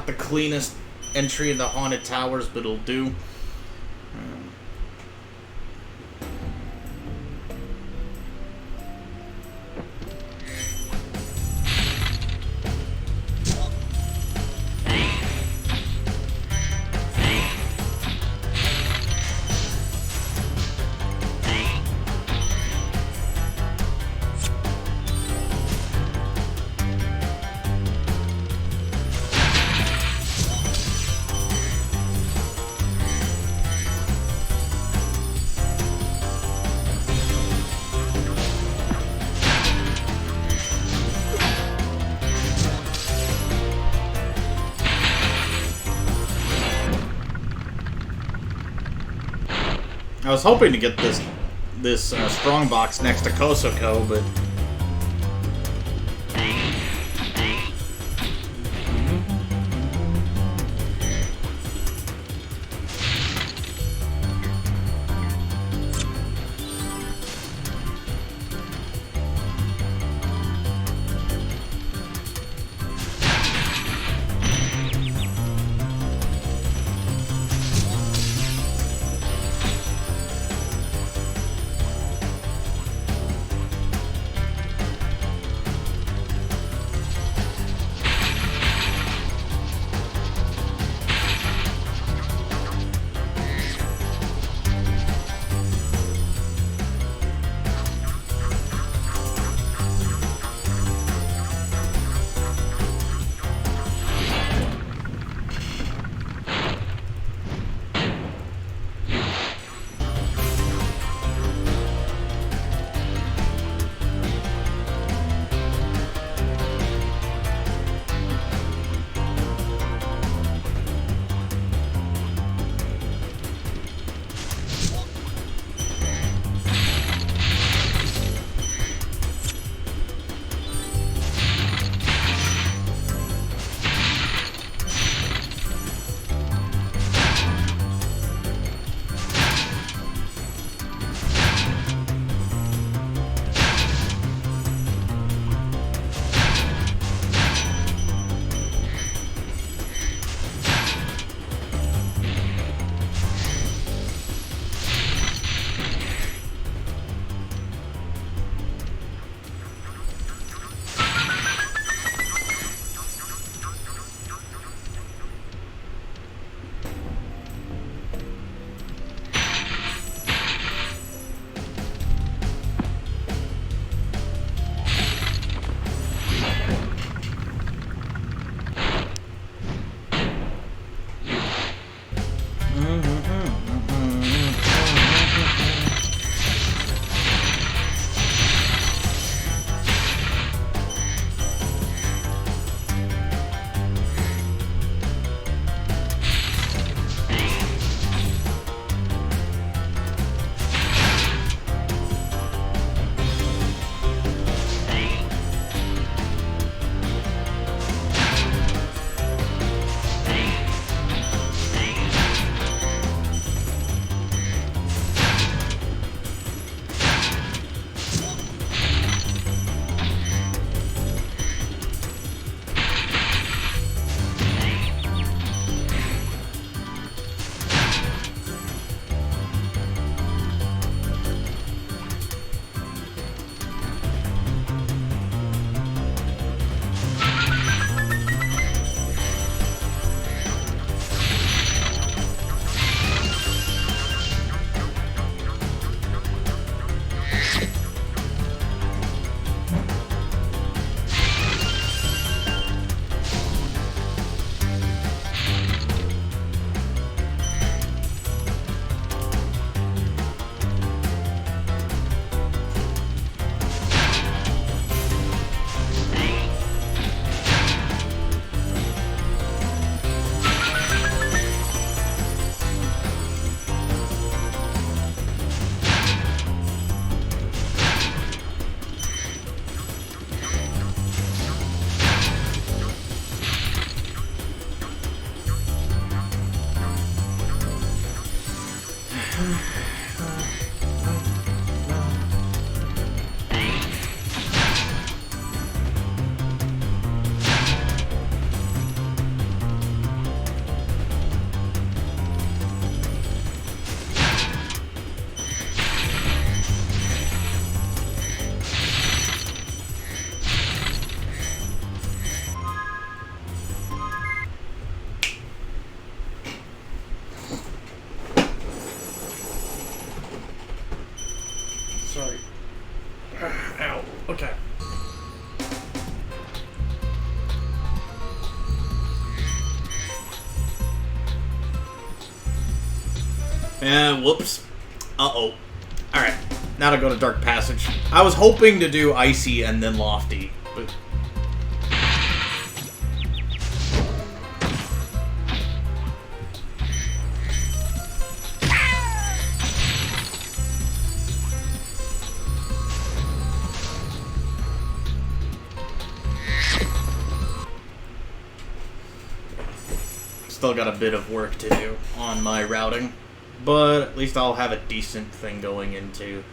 not the cleanest entry into Haunted Towers, but it'll do. I was hoping to get this strong box next to Kosoko, but Okay. And whoops. Uh-oh. Alright. Now to go to Dark Passage. I was hoping to do Icy and then Lofty, but... Still got a bit of work to do on my routing, but at least I'll have a decent thing going into.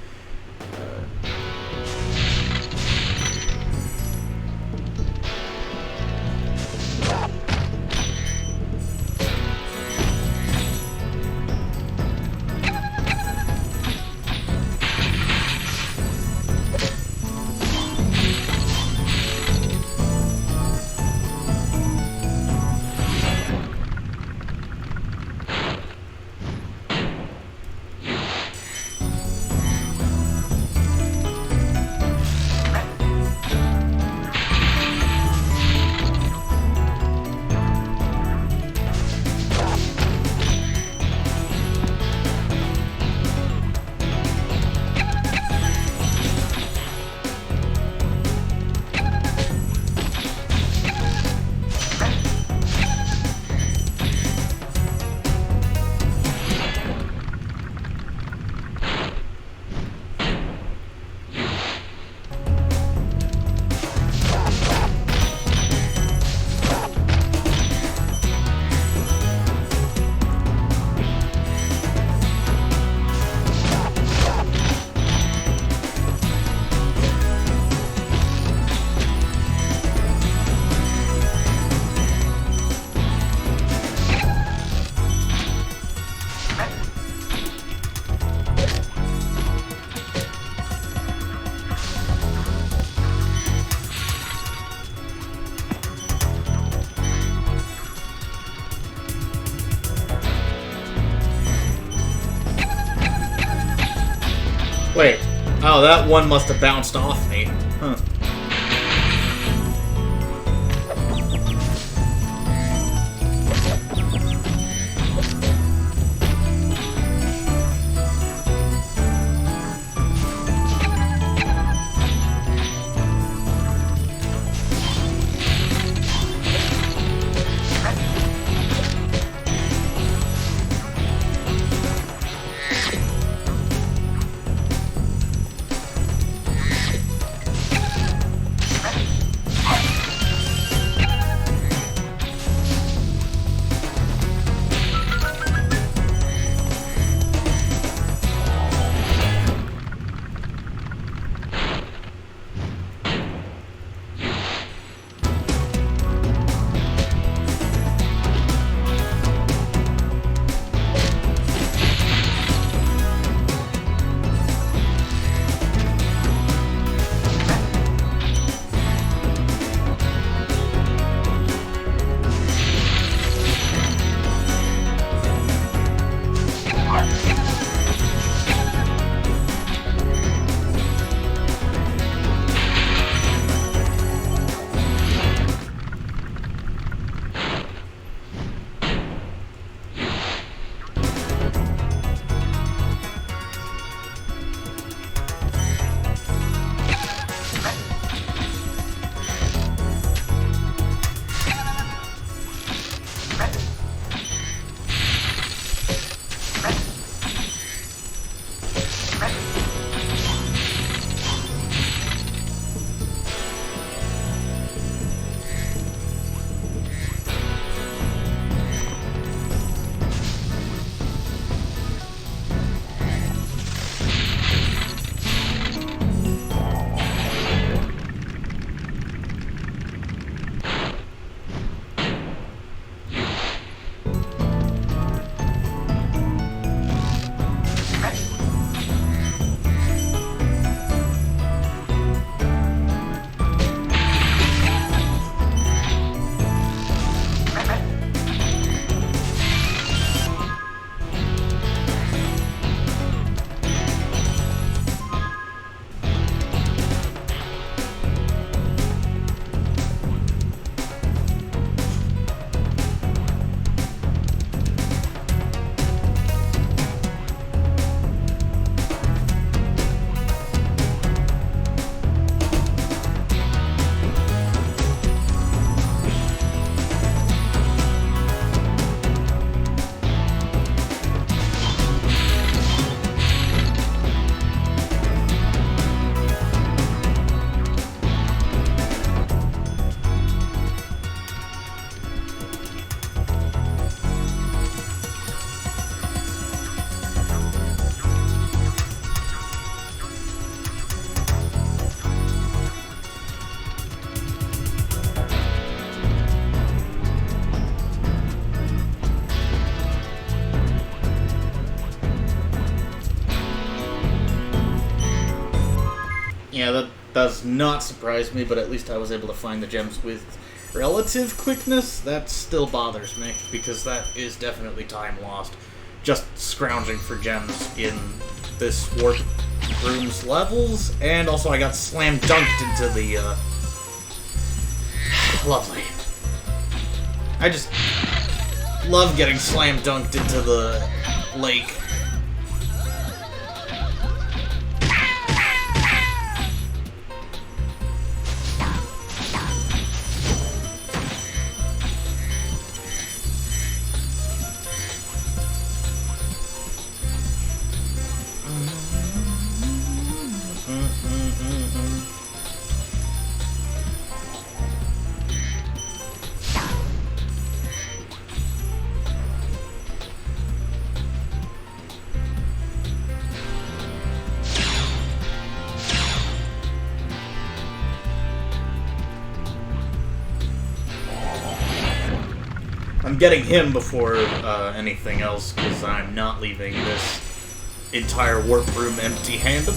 Wait. Oh, that one must have bounced off me. Huh. Yeah, that does not surprise me, but at least I was able to find the gems with relative quickness. That still bothers me, because that is definitely time lost. Just scrounging for gems in this warp room's levels, and also I got slam dunked into the, lovely. I just love getting slam dunked into the lake. I'm getting him before anything else, because I'm not leaving this entire warp room empty-handed.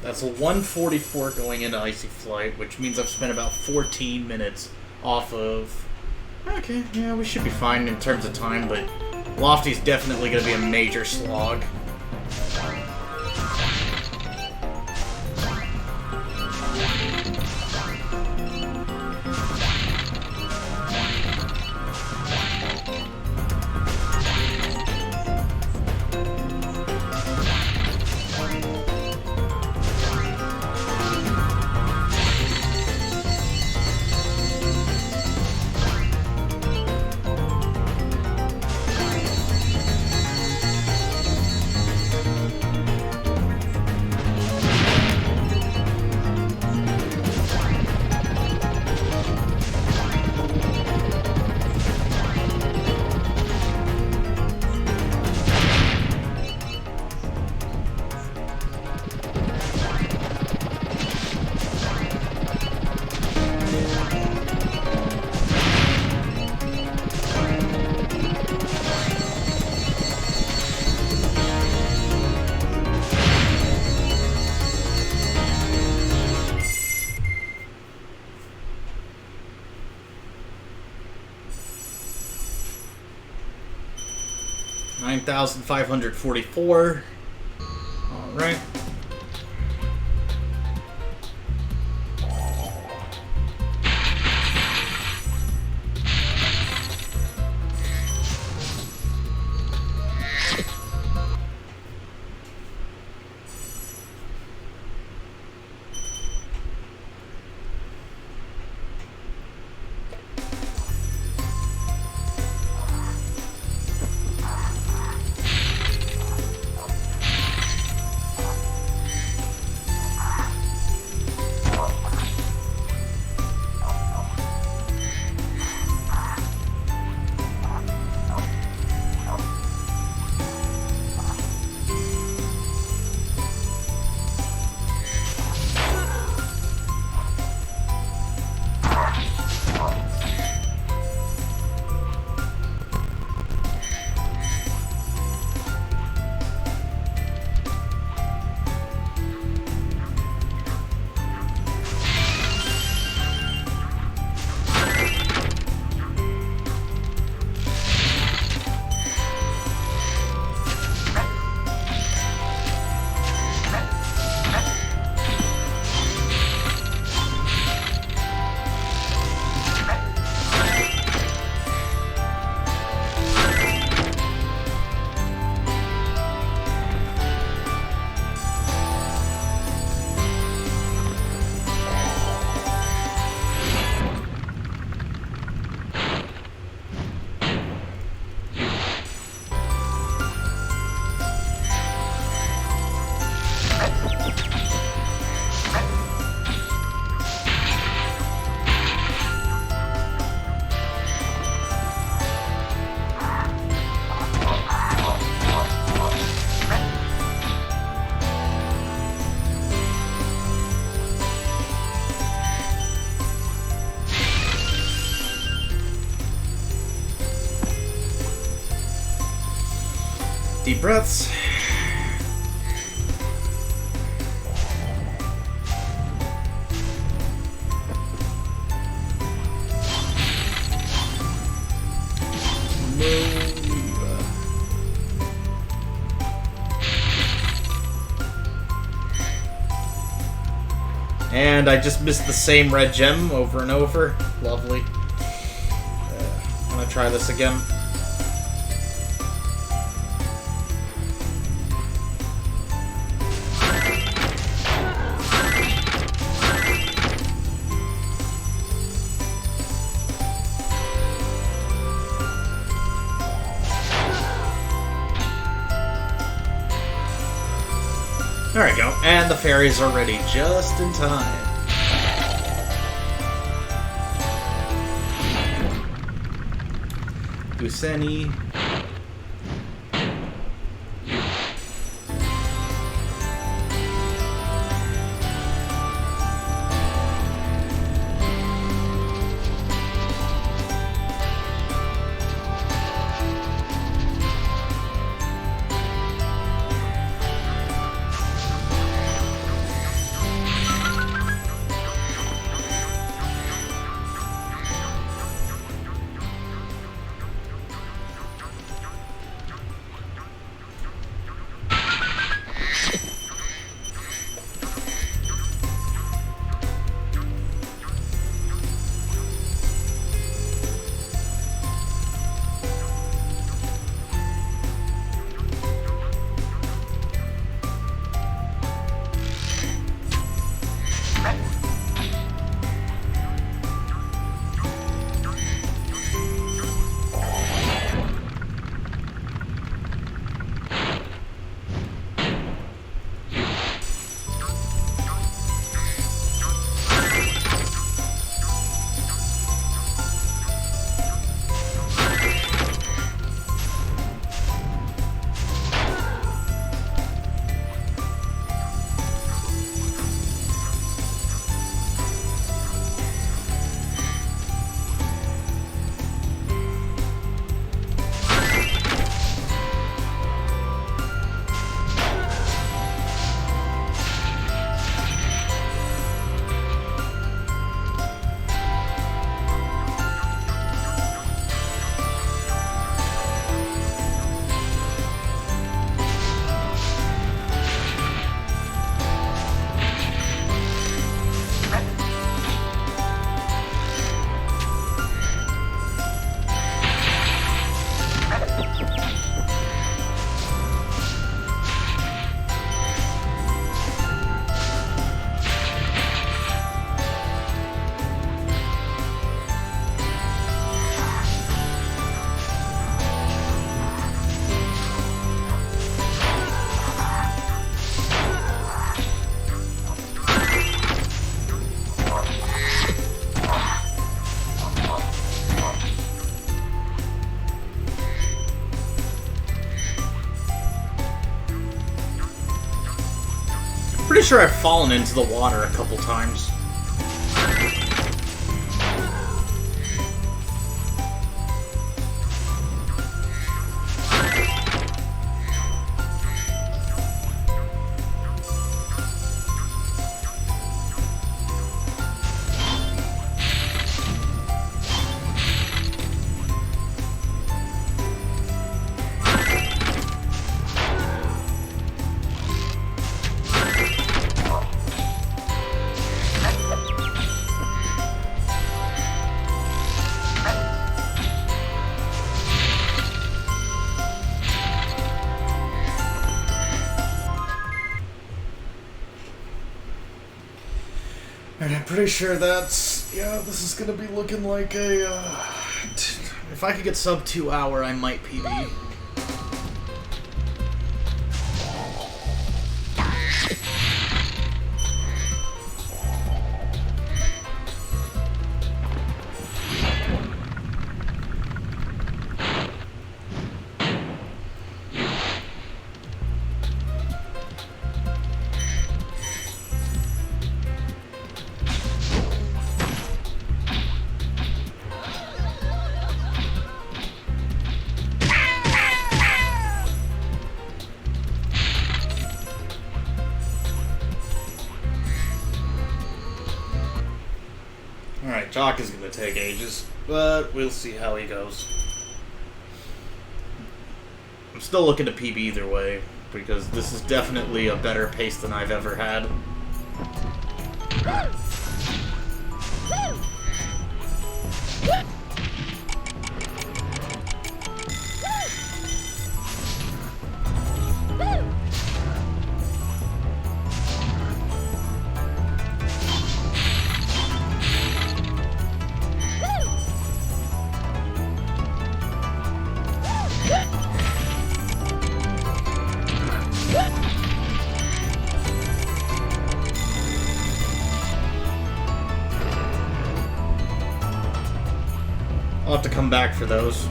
That's a 144 going into Icy Flight, which means I've spent about 14 minutes off of... Okay, yeah, we should be fine in terms of time, but Lofty's definitely going to be a major slog. $9,544. All right. Deep breaths. And I just missed the same red gem over and over. Lovely. I'm gonna try this again. There we go. And the fairies are ready just in time. Useni. Pretty sure I've fallen into the water a couple times. And I'm pretty sure that's... yeah, this is gonna be looking like a... if I could get sub 2 hour, I might PB. Jock is gonna take ages, but we'll see how he goes. I'm still looking to PB either way, because this is definitely a better pace than I've ever had. I'll have to come back for those.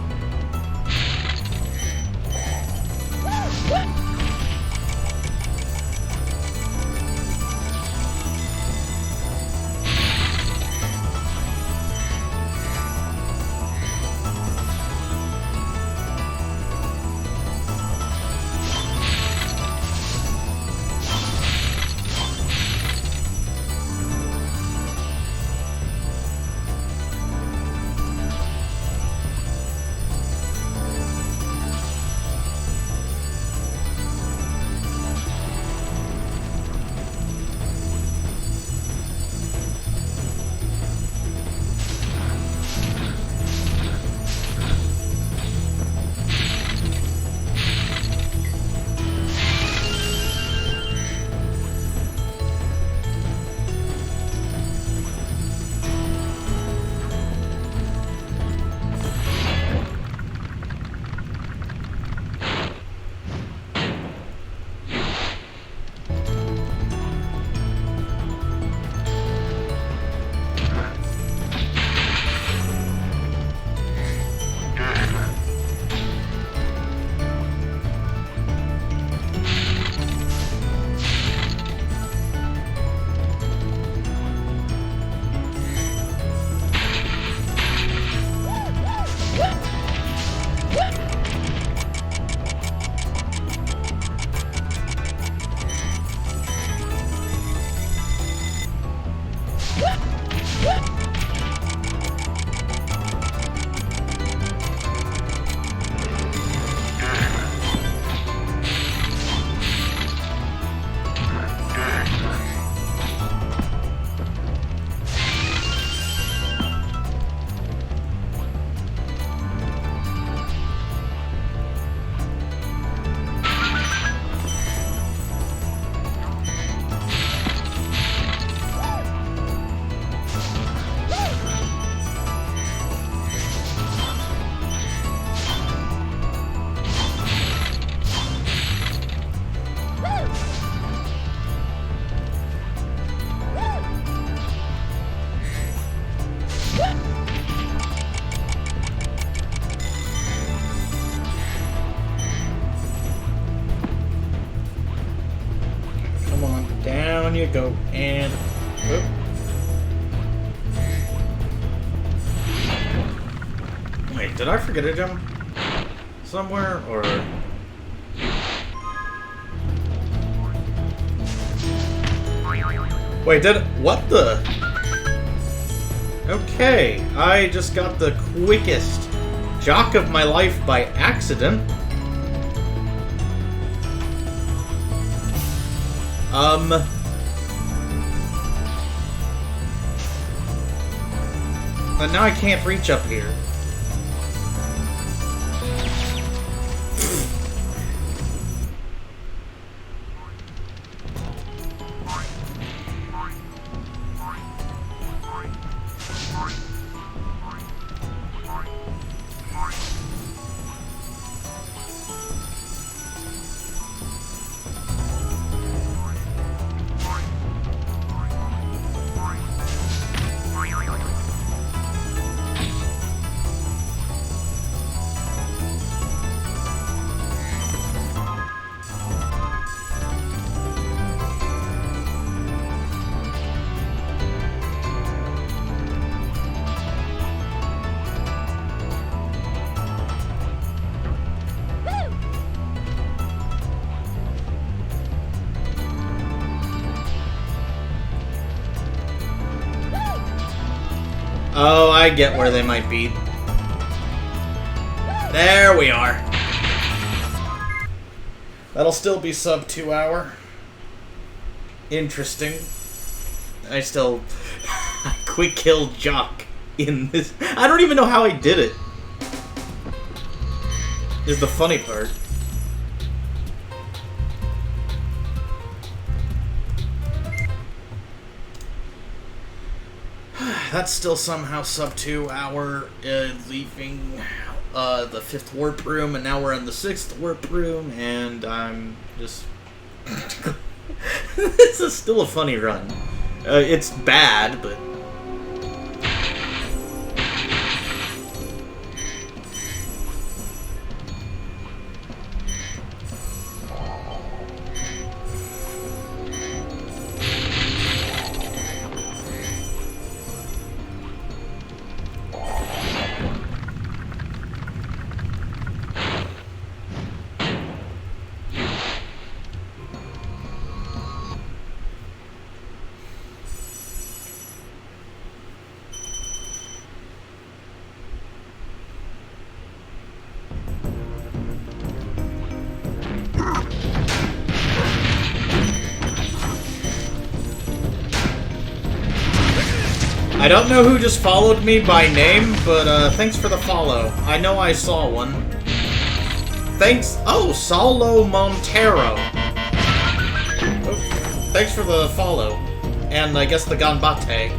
Down you go, and whoop. Wait, did I forget a jump somewhere, or? Wait, what the? Okay, I just got the quickest jock of my life by accident. But now I can't reach up here. Oh, I get where they might be. There we are. That'll still be sub 2 hour. Interesting. I still quick killed Jock in this. I don't even know how I did it. Is the funny part. That's still somehow sub 2 hour, leaving the 5th warp room, and now we're in the 6th warp room, and I'm just... This is still a funny run. It's bad, but... I don't know who just followed me by name, but thanks for the follow. I know I saw one. Thanks. Oh, Saulo Montero. Oh, thanks for the follow. And I guess the Ganbate.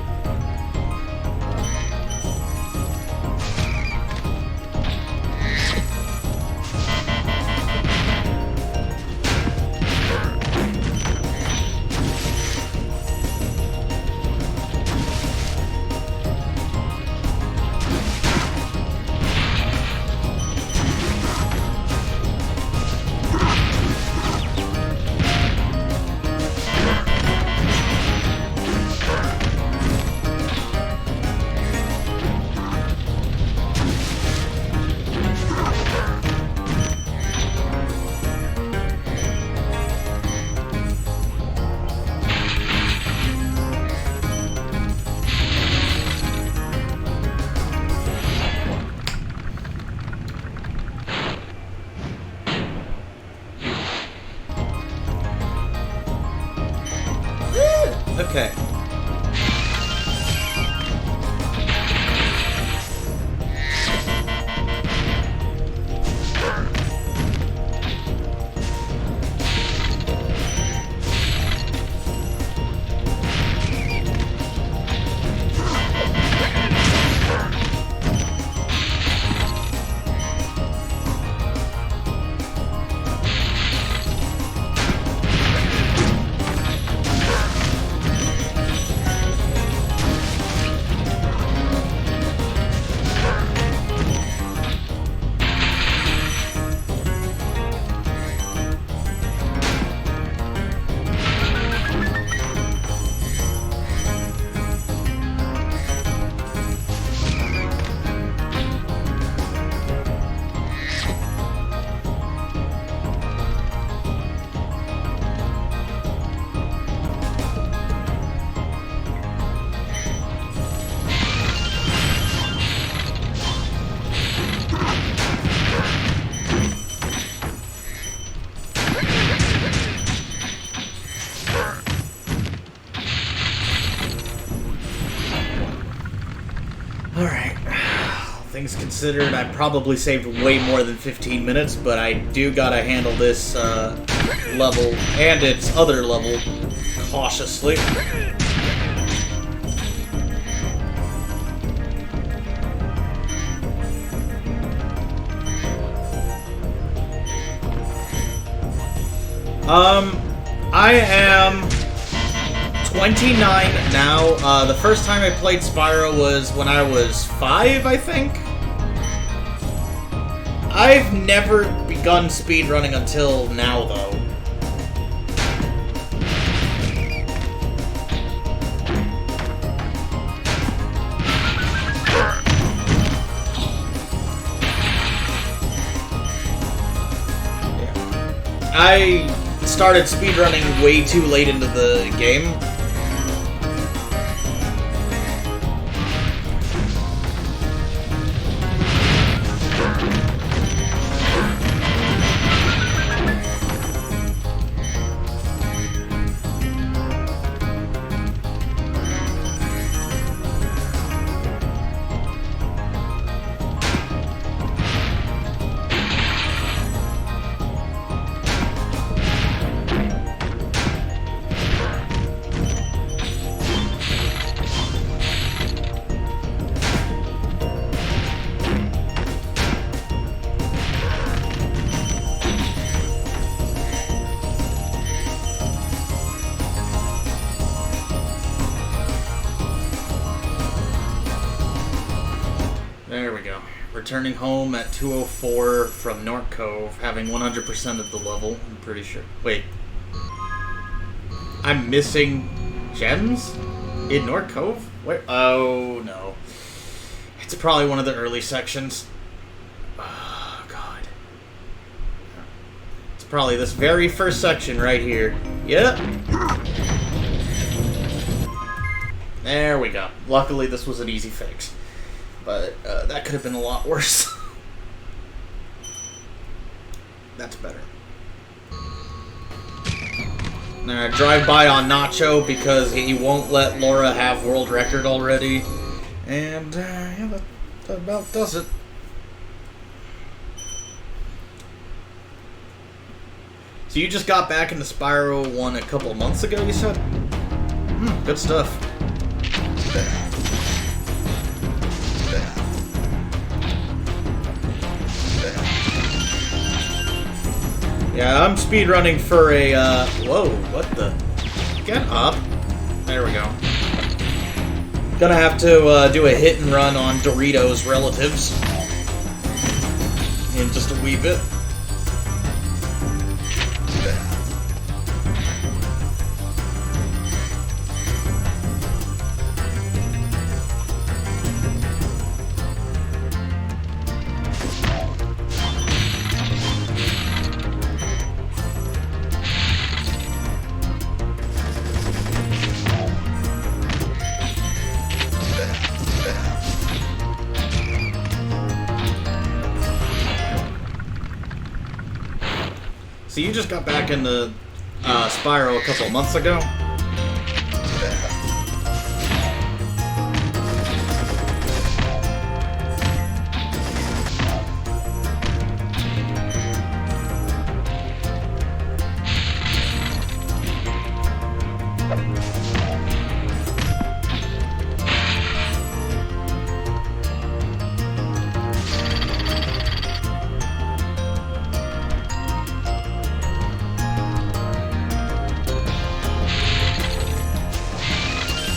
Okay. Alright. Things considered, I probably saved way more than 15 minutes, but I do gotta handle this level and its other level cautiously. I am 29 now. The first time I played Spyro was when I was 5, I think. I've never begun speedrunning until now, though. I started speedrunning way too late into the game. returning home at 2:04 from North Cove, having 100% of the level. I'm pretty sure. Wait. I'm missing gems in North Cove? Where? Oh, no. It's probably one of the early sections. Oh, God. It's probably this very first section right here. Yep. There we go. Luckily, this was an easy fix. But that could have been a lot worse. That's better. Drive by on Nacho because he won't let Laura have world record already. And, yeah, that about does it. So you just got back into Spyro 1 a couple of months ago, you said? Good stuff. Yeah, I'm speedrunning for a, whoa, what the? Get up. There we go. Gonna have to, do a hit and run on Doritos Relatives. In just a wee bit. So you just got back into Spyro a couple of months ago?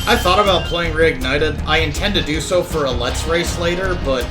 I thought about playing Reignited. I intend to do so for a Let's Race later, but,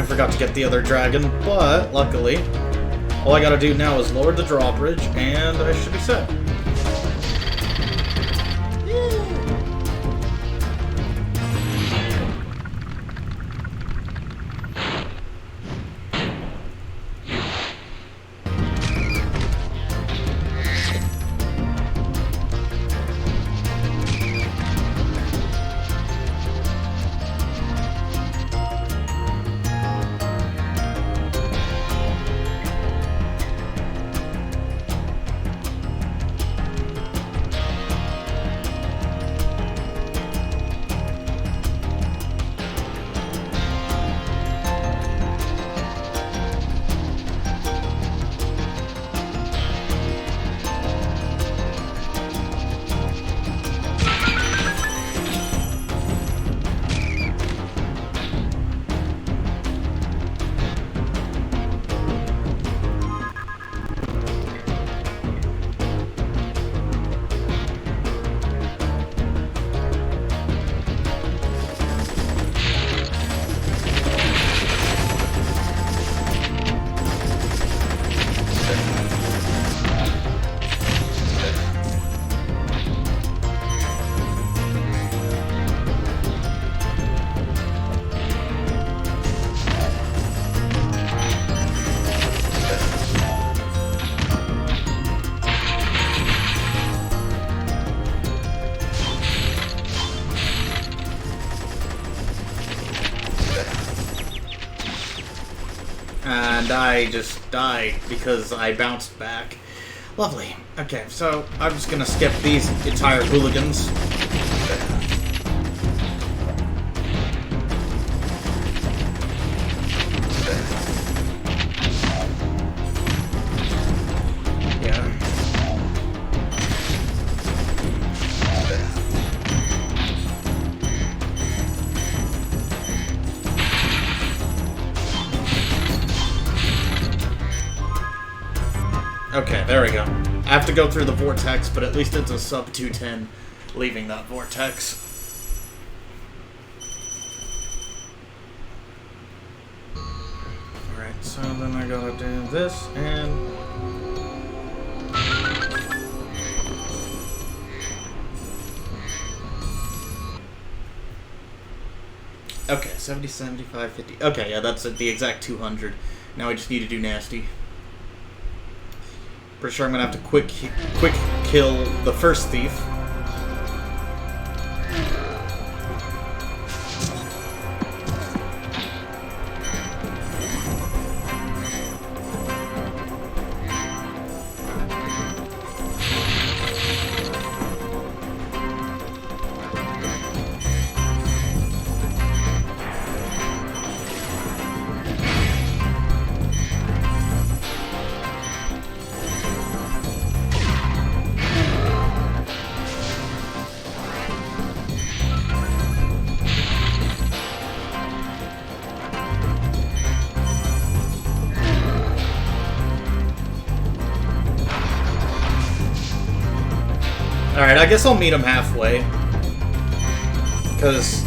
forgot to get the other dragon, but luckily, all I gotta do now is lower the drawbridge, and I should be set. And I just died because I bounced back. Lovely. Okay, so I'm just gonna skip these entire hooligans. Okay, there we go. I have to go through the vortex, but at least it's a sub 210 leaving that vortex. Alright, so then I gotta do this and... Okay, 70, 75, 50. Okay, yeah, that's the exact 200. Now I just need to do nasty. Pretty sure I'm gonna have to quick kill the first thief. Alright, I guess I'll meet him halfway. Because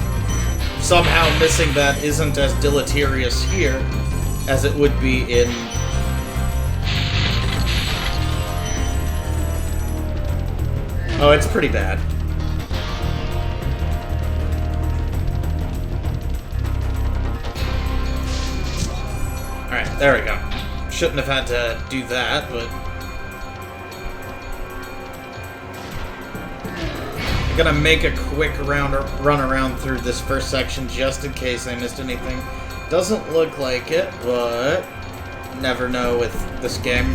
somehow missing that isn't as deleterious here as it would be in... Oh, it's pretty bad. Alright, there we go. Shouldn't have had to do that, but... I'm gonna make a quick run around through this first section just in case I missed anything. Doesn't look like it, but never know with this game.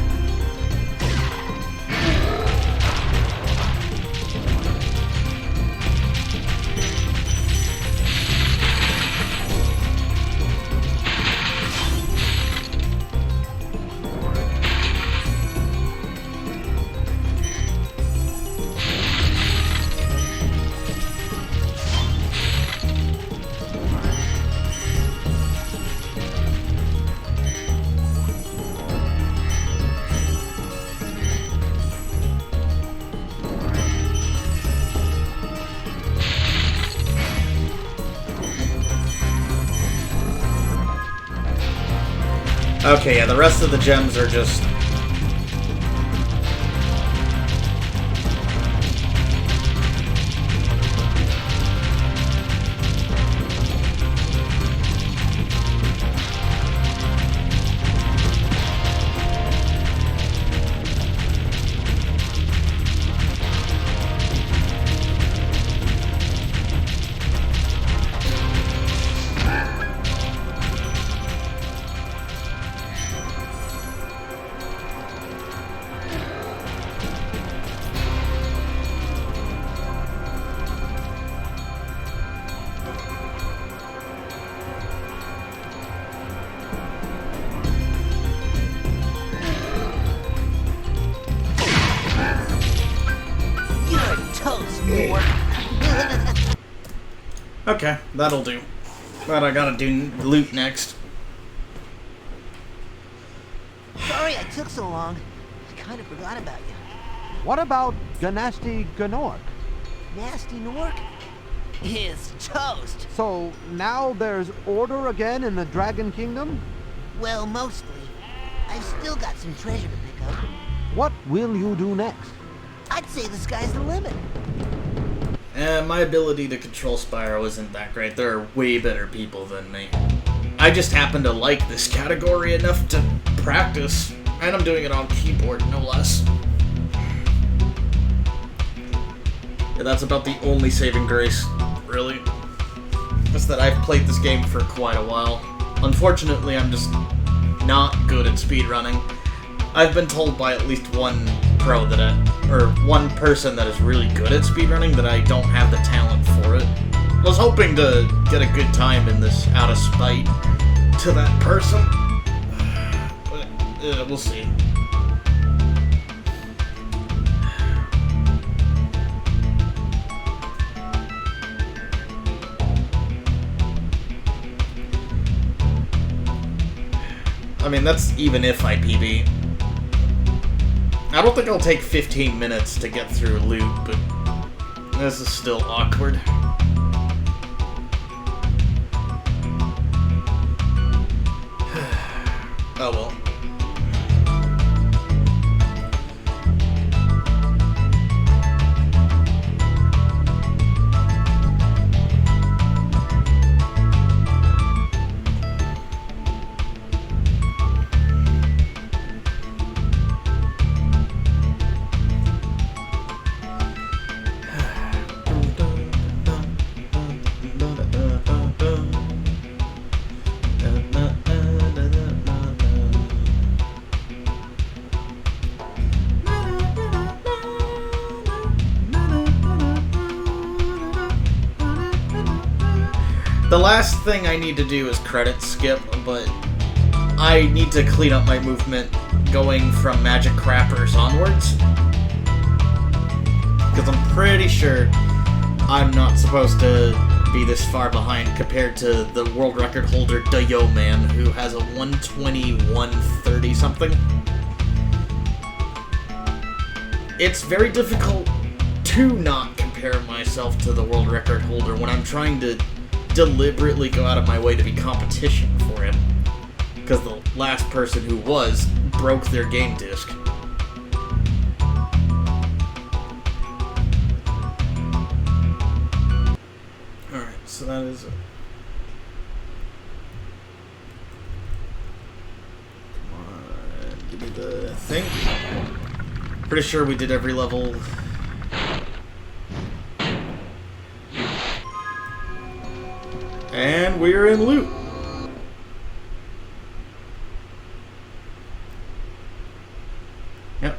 Okay, yeah, the rest of the gems are just... Okay, that'll do. But I gotta do loot next. Sorry I took so long. I kind of forgot about you. What about Ganasty Ganork? Nasty Nork is toast. So now there's order again in the Dragon Kingdom? Well, mostly. I've still got some treasure to pick up. What will you do next? I'd say the sky's the limit. My ability to control Spyro isn't that great. There are way better people than me. I just happen to like this category enough to practice, and I'm doing it on keyboard, no less. Yeah, that's about the only saving grace, really. Just that I've played this game for quite a while. Unfortunately, I'm just not good at speedrunning. I've been told by at least one pro or one person that is really good at speedrunning that I don't have the talent for it. I was hoping to get a good time in this out of spite to that person, but we'll see. I mean, that's even if I PB. I don't think it'll take 15 minutes to get through loot, but this is still awkward. Oh well. The last thing I need to do is credit skip, but I need to clean up my movement going from Magic Crappers onwards. Because I'm pretty sure I'm not supposed to be this far behind compared to the world record holder, the Yo Man, who has a 120-130 something. It's very difficult to not compare myself to the world record holder when I'm trying to deliberately go out of my way to be competition for him, because the last person who was broke their game disc. Alright, so that is it. Come on, give me the thing. Pretty sure we did every level. And we're in loot. Yep.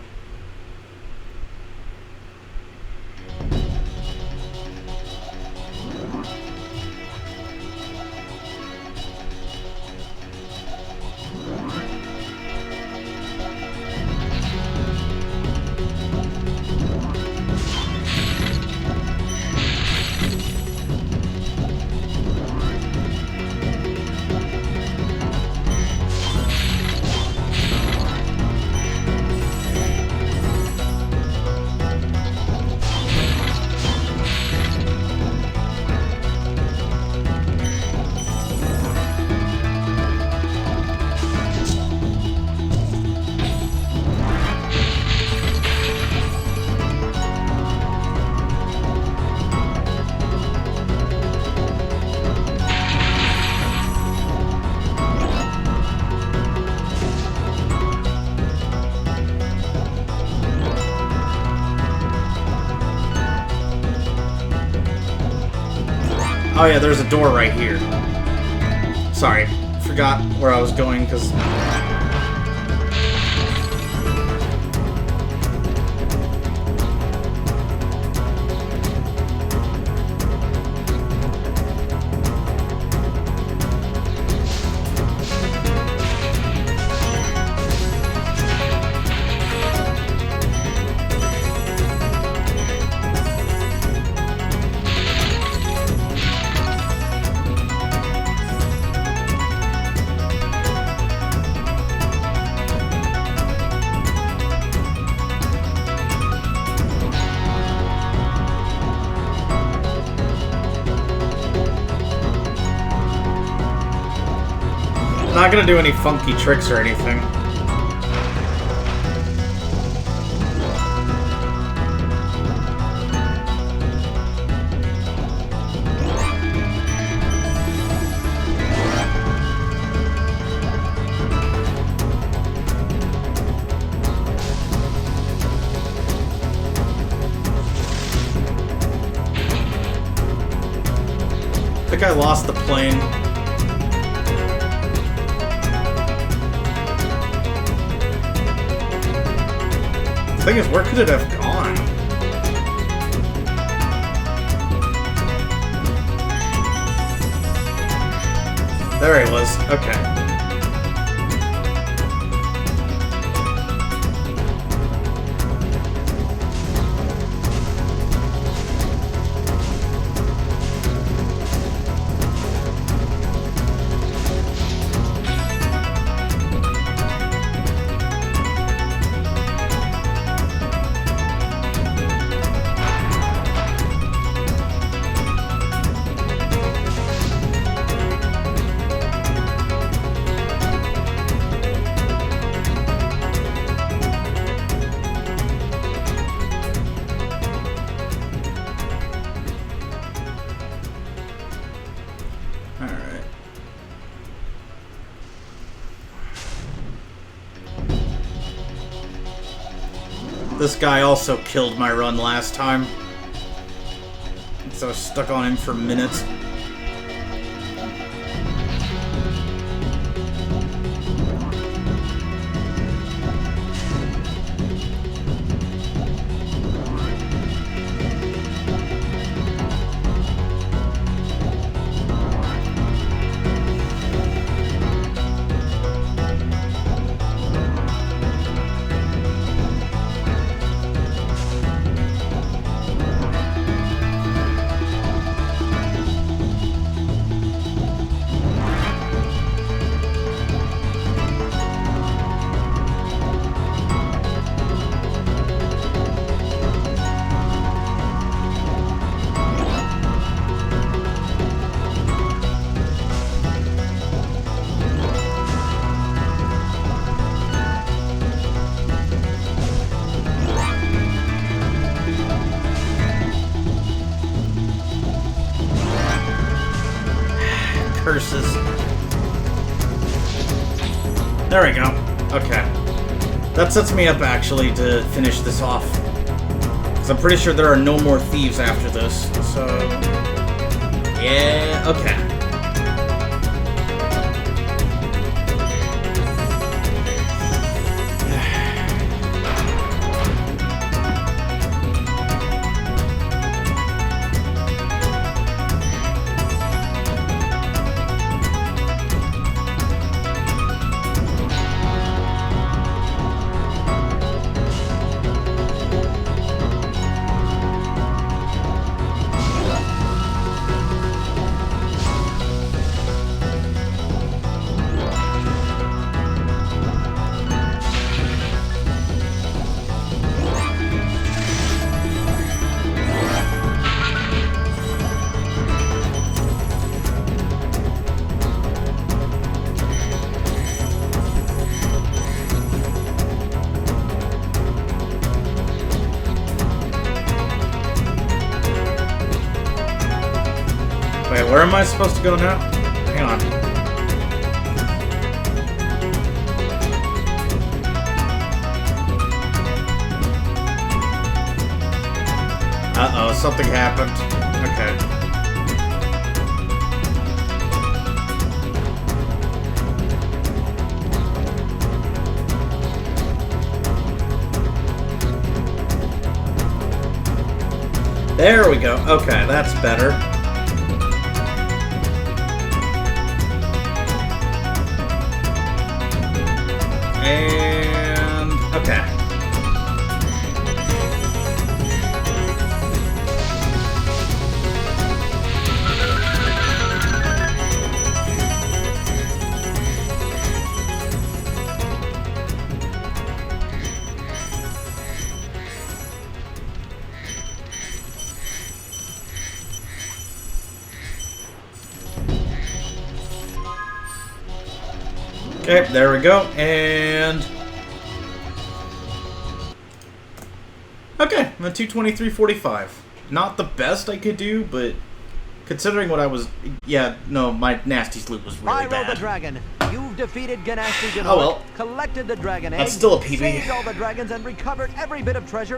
Oh yeah, there's a door right here. Sorry, forgot where I was going because... Not gonna do any funky tricks or anything. I think I lost the plane. The thing is, where could it have gone? There he was. Okay. This guy also killed my run last time. So I was stuck on him for minutes. Curses. There we go. Okay. That sets me up, actually, to finish this off. Because I'm pretty sure there are no more thieves after this. So... yeah, okay. Wait, where am I supposed to go now? Hang on. Uh-oh, something happened. Okay. There we go. Okay, that's better. And... okay. Okay, there we go, and... okay, I'm at 223.45. Not the best I could do, but considering what I was... yeah, no, my nasty loot was really Spyro bad. the Dragon, you've defeated Ganassi Ganor, Oh well. collected the dragon egg, That's still a PB. saved all the dragons, and recovered every bit of treasure